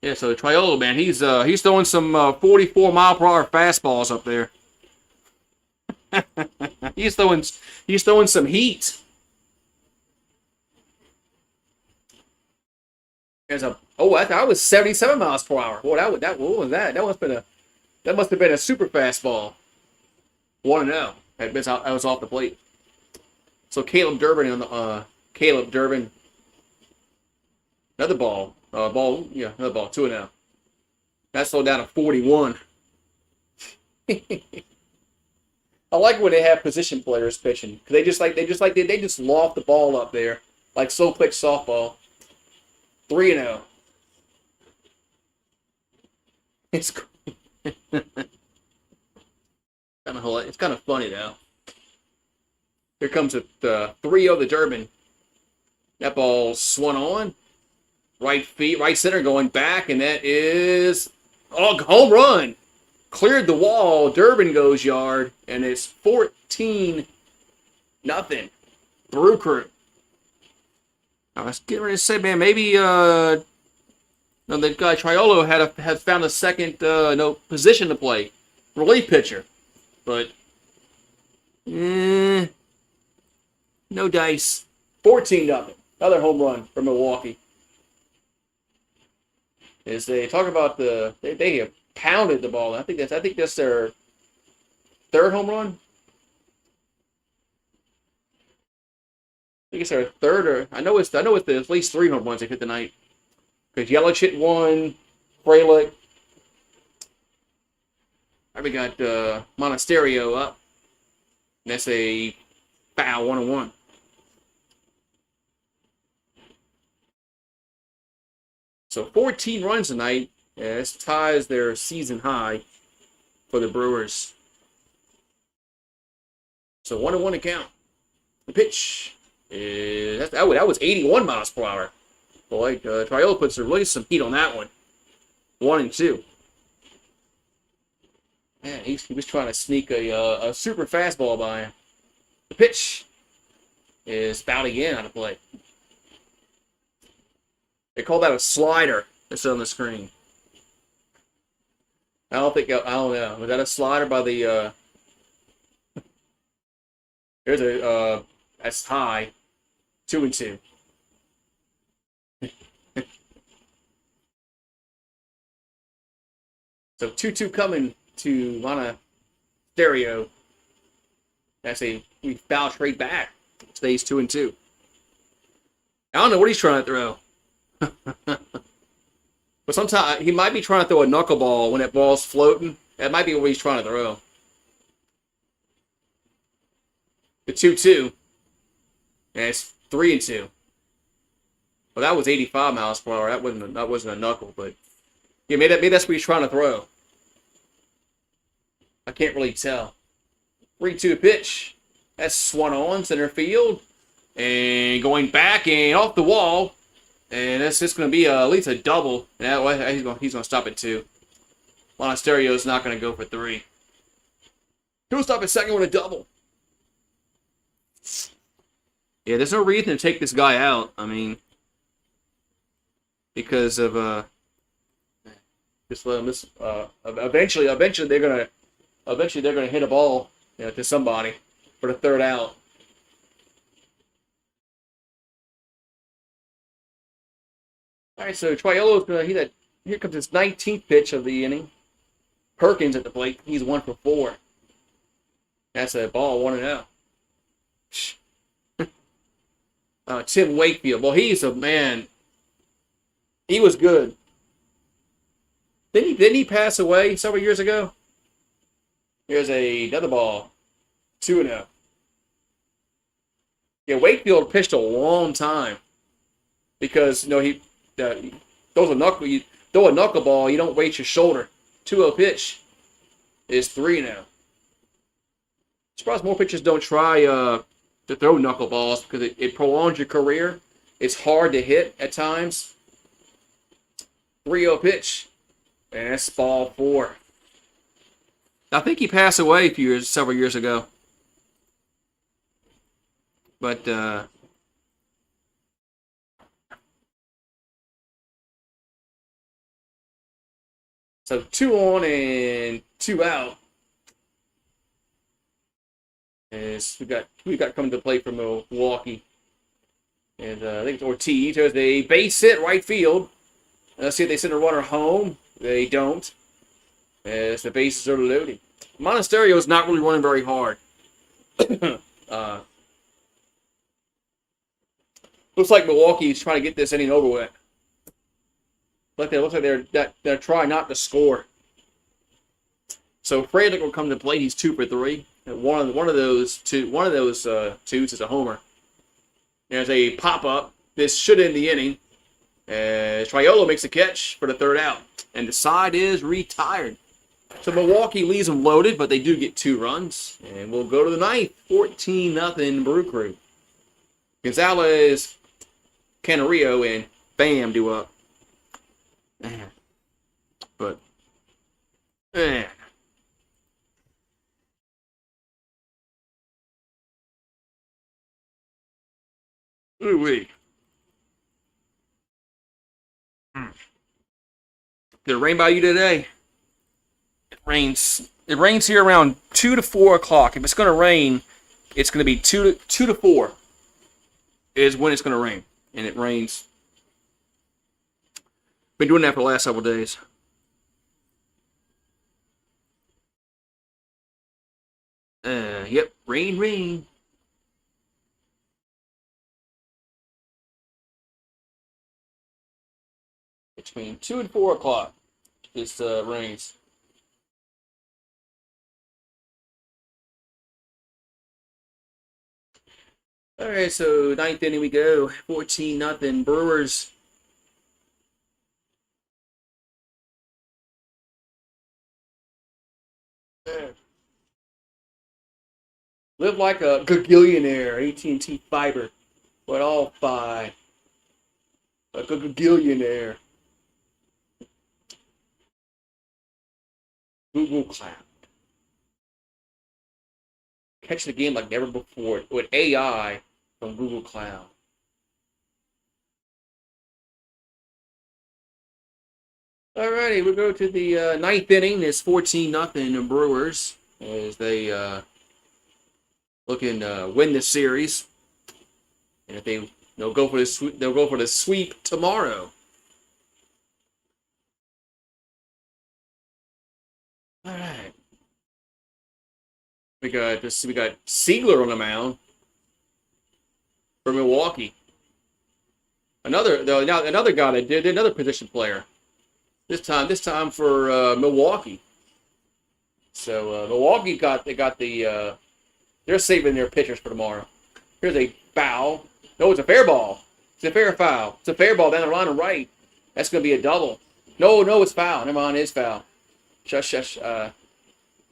Yeah, so the Triolo, man, he's throwing some 44-mile-per-hour fastballs up there. he's throwing some heat. There's that was 77 miles per hour. Boy, what was that? That must have been a super fastball. 1-0. That was off the plate. So Caleb Durbin another ball. Another ball, 2-0. That slowed down to 41. I like when they have position players pitching, because they just loft the ball up there like slow pitch softball. 3-0. It's kind of funny though. Here comes a 3-0 the Durbin. That ball swung on. Right center going back, and that is home run. Cleared the wall. Durbin goes yard, and it's 14-0. Brew Crew. I was getting ready to say, man, maybe the guy Triolo had found a second position to play, relief pitcher, but no dice. 14-0. Another home run for Milwaukee. As they talk about they have pounded the ball. I think that's their third home run. I think it's their third, or I know it's at least 3 home runs they hit tonight. Because Yelich hit one, Frelick. We got Monasterio up. And that's a foul, 1-1. So 14 runs tonight. Yeah, this ties their season high for the Brewers. So 1-1 to count. The pitch is that was 81 miles per hour. Boy, Triolo puts really some heat on that one. 1-2. Man, he was trying to sneak a super fastball by him. The pitch is fouled again out of play. They call that a slider. That's on the screen. I don't know. Was that a slider by the? There's a that's high. 2-2. So 2-2 coming to Monasterio. That's we foul straight back. Stays 2-2. I don't know what he's trying to throw. But sometimes he might be trying to throw a knuckleball when that ball's floating. That might be what he's trying to throw. The 2-2. And it's 3-2. Well, that was 85 miles per hour. That wasn't a knuckle, but yeah, maybe that's what he's trying to throw. I can't really tell. 3-2 pitch. That's swung on center field. And going back and off the wall. And that's just going to be at least a double. And that way, he's going to stop at 2. Monasterio's not going to go for 3. He'll stop at second with a double. Yeah, there's no reason to take this guy out. I mean, because of just let him miss. Eventually they're gonna hit a ball, to somebody for the third out. All right, so Triolo's gonna here comes his 19th pitch of the inning. Perkins at the plate. He's 1 for 4. That's a ball, 1-0. Tim Wakefield. Well, he's a man. He was good. Didn't he pass away several years ago? Here's another ball. 2-0. Yeah, Wakefield pitched a long time. Because, he throws a knuckle. You throw a knuckleball, you don't weight your shoulder. 2-0 pitch is 3-0. Surprised more pitchers don't try to throw knuckleballs because it prolongs your career. It's hard to hit at times. 3-0 pitch. And that's ball 4. I think he passed away several years ago. But so 2 on and 2 out. As we got coming to play for Milwaukee. And I think it's Ortiz. There's a base hit right field. Let's see if they send a runner home. They don't. As the bases are loaded. Monasterio's not really running very hard. Looks like Milwaukee's trying to get this inning over with. Looks like they're trying not to score. So Frelick will come to play. He's 2 for 3. And one of those twos is a homer. There's a pop up. This should end the inning. Triolo makes a catch for the third out. And the side is retired. So Milwaukee leaves them loaded, but they do get 2 runs. And we'll go to the ninth. 14-0 Brew Crew. Gonzalez Canario and bam, do up. Man. But man. Ooh-wee. Did it rain by you today? It rains. It rains here around 2 to 4 o'clock. If it's going to rain, it's going to be 2 to 4 is when it's going to rain. And it rains. Been doing that for the last several days. Yep. Rain. Between 2 and 4 o'clock, this rains. All right, so ninth inning we go. 14-0 Brewers. Live like a gagillionaire. AT&T fiber, but all by a gagillionaire. Google Cloud. Catch the game like never before with AI from Google Cloud. Alrighty, we'll go to the ninth inning. It's 14-0 Brewers as they looking to win the series. And if they'll go for the sweep tomorrow. All right. We got Seigler on the mound for Milwaukee. Another guy that did another position player. This time for Milwaukee. So Milwaukee they're saving their pitchers for tomorrow. Here's a foul. No, it's a fair ball. It's a fair foul. It's a fair ball down the line to right. That's going to be a double. No, it's foul. Never mind, it's foul. Shush. I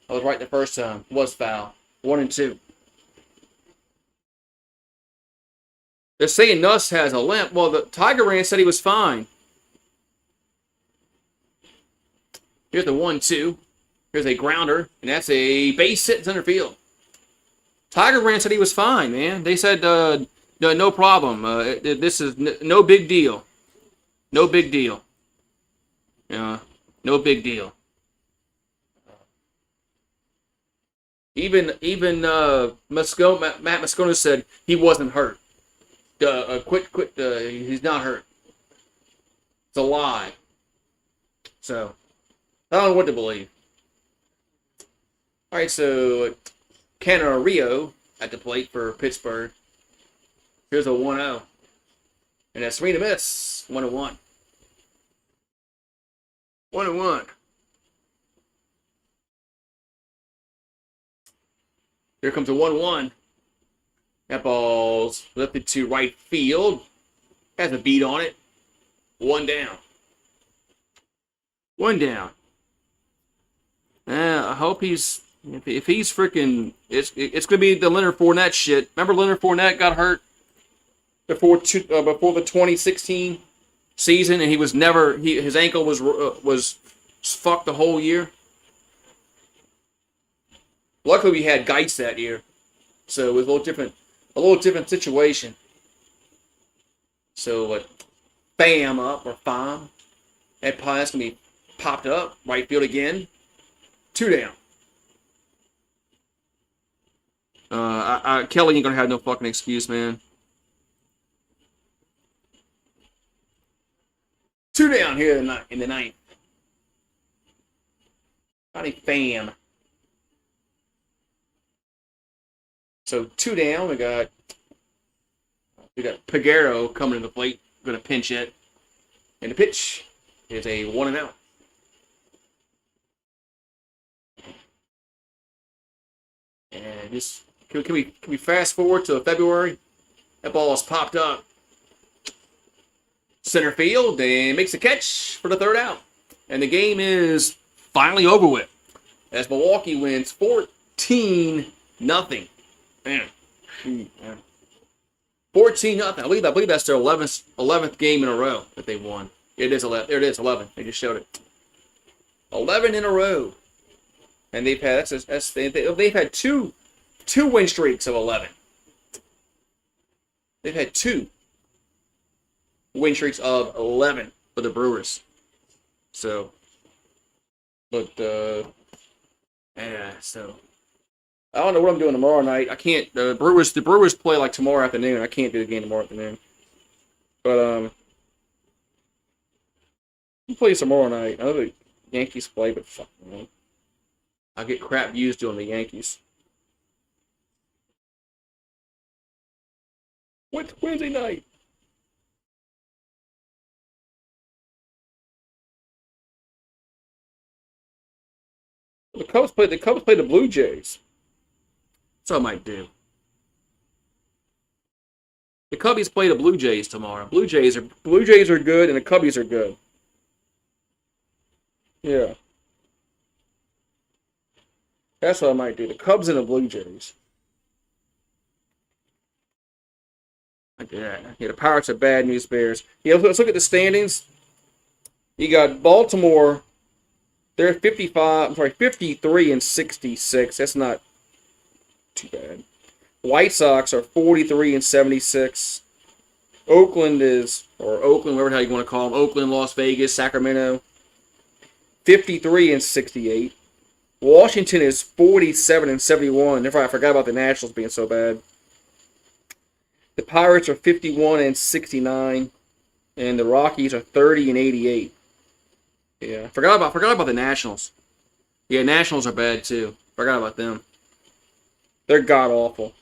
was right the first time. It was foul. 1 and 2. They're saying Nuss has a limp. Well, the Tiger Ran said he was fine. Here's the 1-2. Here's a grounder, and that's a base hit in center field. Tiger Ran said he was fine, man. They said no problem. This is no big deal. No big deal. No big deal. Even Matt Moscona said he wasn't hurt. He's not hurt. It's a lie. So, I don't know what to believe. All right, so Canario at the plate for Pittsburgh. Here's a 1-0. And that's 3 to miss. 1-1. 1-1. Here comes a 1-1. That ball's lifted to right field. Has a beat on it. 1 down. 1 down. I hope he's... If he's freaking... It's going to be the Leonard Fournette shit. Remember Leonard Fournette got hurt before the 2016 season, and he was never... his ankle was fucked the whole year. Luckily, we had Geitz that year, so it was a little different situation. So, bam up or fam. That pass gonna be popped up right field again. 2 down. Kelly ain't gonna have no fucking excuse, man. 2 down here in the ninth. Not a fam. So 2 down. We got Pagero coming to the plate. Going to pinch it, and the pitch is a 1-0. And just can we fast forward to February? That ball is popped up center field and makes a catch for the 3rd out, and the game is finally over with as Milwaukee wins 14-0. Man. 14-0. I believe that's their 11th game in a row that they won. It is 11. There it is, 11. They just showed it. 11 in a row, and they've had two win streaks of 11. They've had 2 win streaks of 11 for the Brewers. So, but yeah. So I don't know what I'm doing tomorrow night. I can't. The Brewers play like tomorrow afternoon. I can't do the game tomorrow afternoon. But we'll play tomorrow night. I know the Yankees play, but fuck man, I get crap views doing the Yankees. What's Wednesday night? The Cubs play the Blue Jays. That's what I might do. The Cubbies play the Blue Jays tomorrow. Blue Jays are good, and the Cubbies are good. Yeah. That's what I might do. The Cubs and the Blue Jays. Yeah, the Pirates are bad news bears. Yeah, let's look at the standings. You got Baltimore. They're 53 and 66. That's not too bad. White Sox are 43 and 76. Oakland, whatever the hell you want to call them. Oakland, Las Vegas, Sacramento, 53 and 68. Washington is 47 and 71. I forgot about the Nationals being so bad. The Pirates are 51 and 69, and the Rockies are 30 and 88. Yeah, forgot about the Nationals. Yeah, Nationals are bad too. Forgot about them. They're god awful.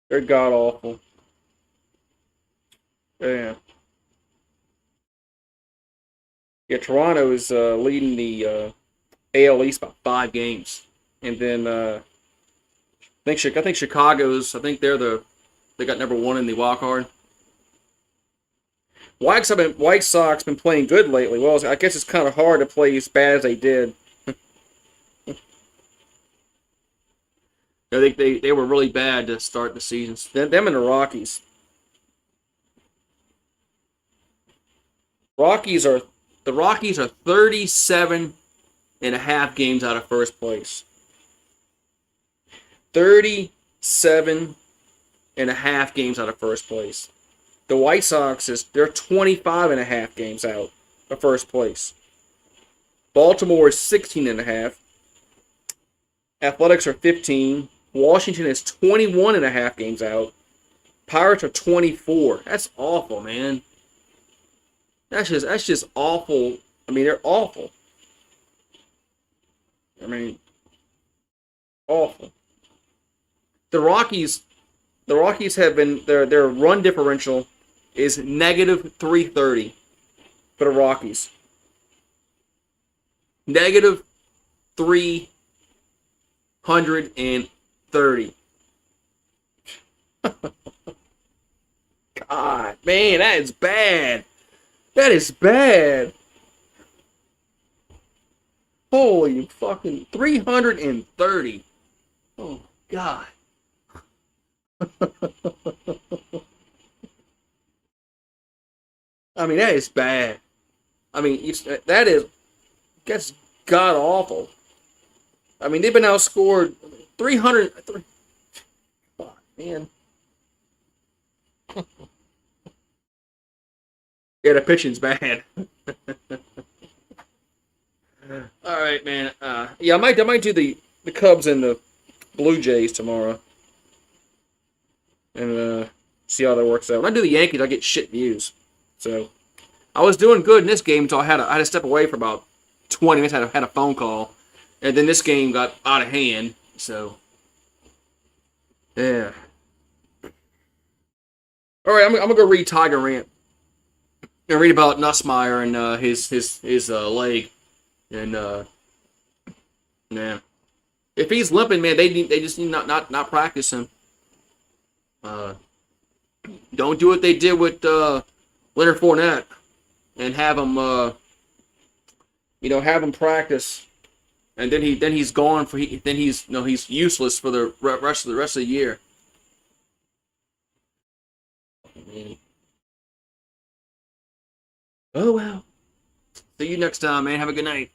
They're god awful. Yeah. Yeah, Toronto is leading the AL East by 5 games, and then I think Chicago's. I think they got number 1 in the wild card. White Sox been playing good lately. Well, I guess it's kind of hard to play as bad as they did. I think they were really bad to start the season. Them and the Rockies. The Rockies are 37 and a half games out of first place. 37 and a half games out of first place. The White Sox they're 25 and a half games out of first place. Baltimore is 16 and a half. Athletics are 15. Washington is 21 and a half games out. Pirates are 24. That's awful, man. That's just awful. I mean, they're awful. I mean, awful. The Rockies have been their run differential is negative 330 for the Rockies. Negative 330. God, man, that is bad. That is bad. Holy fucking 330. Oh, God. I mean, that is bad. I mean, that's god awful. I mean, they've been outscored 300. God, man. Yeah, the pitching's bad. All right, man. Yeah, I might do the Cubs and the Blue Jays tomorrow, and see how that works out. When I do the Yankees, I get shit views. So I was doing good in this game until I had to step away for about 20 minutes. I had a phone call, and then this game got out of hand. So yeah. All right, I'm gonna go read Tiger Rant and read about Nussmeier and his leg, and yeah. If he's limping, man, they just need not practice him. Don't do what they did with Leonard Fournette and have him, have him practice and then he's gone for he's useless for the rest of the year. Oh well. See you next time, man. Have a good night.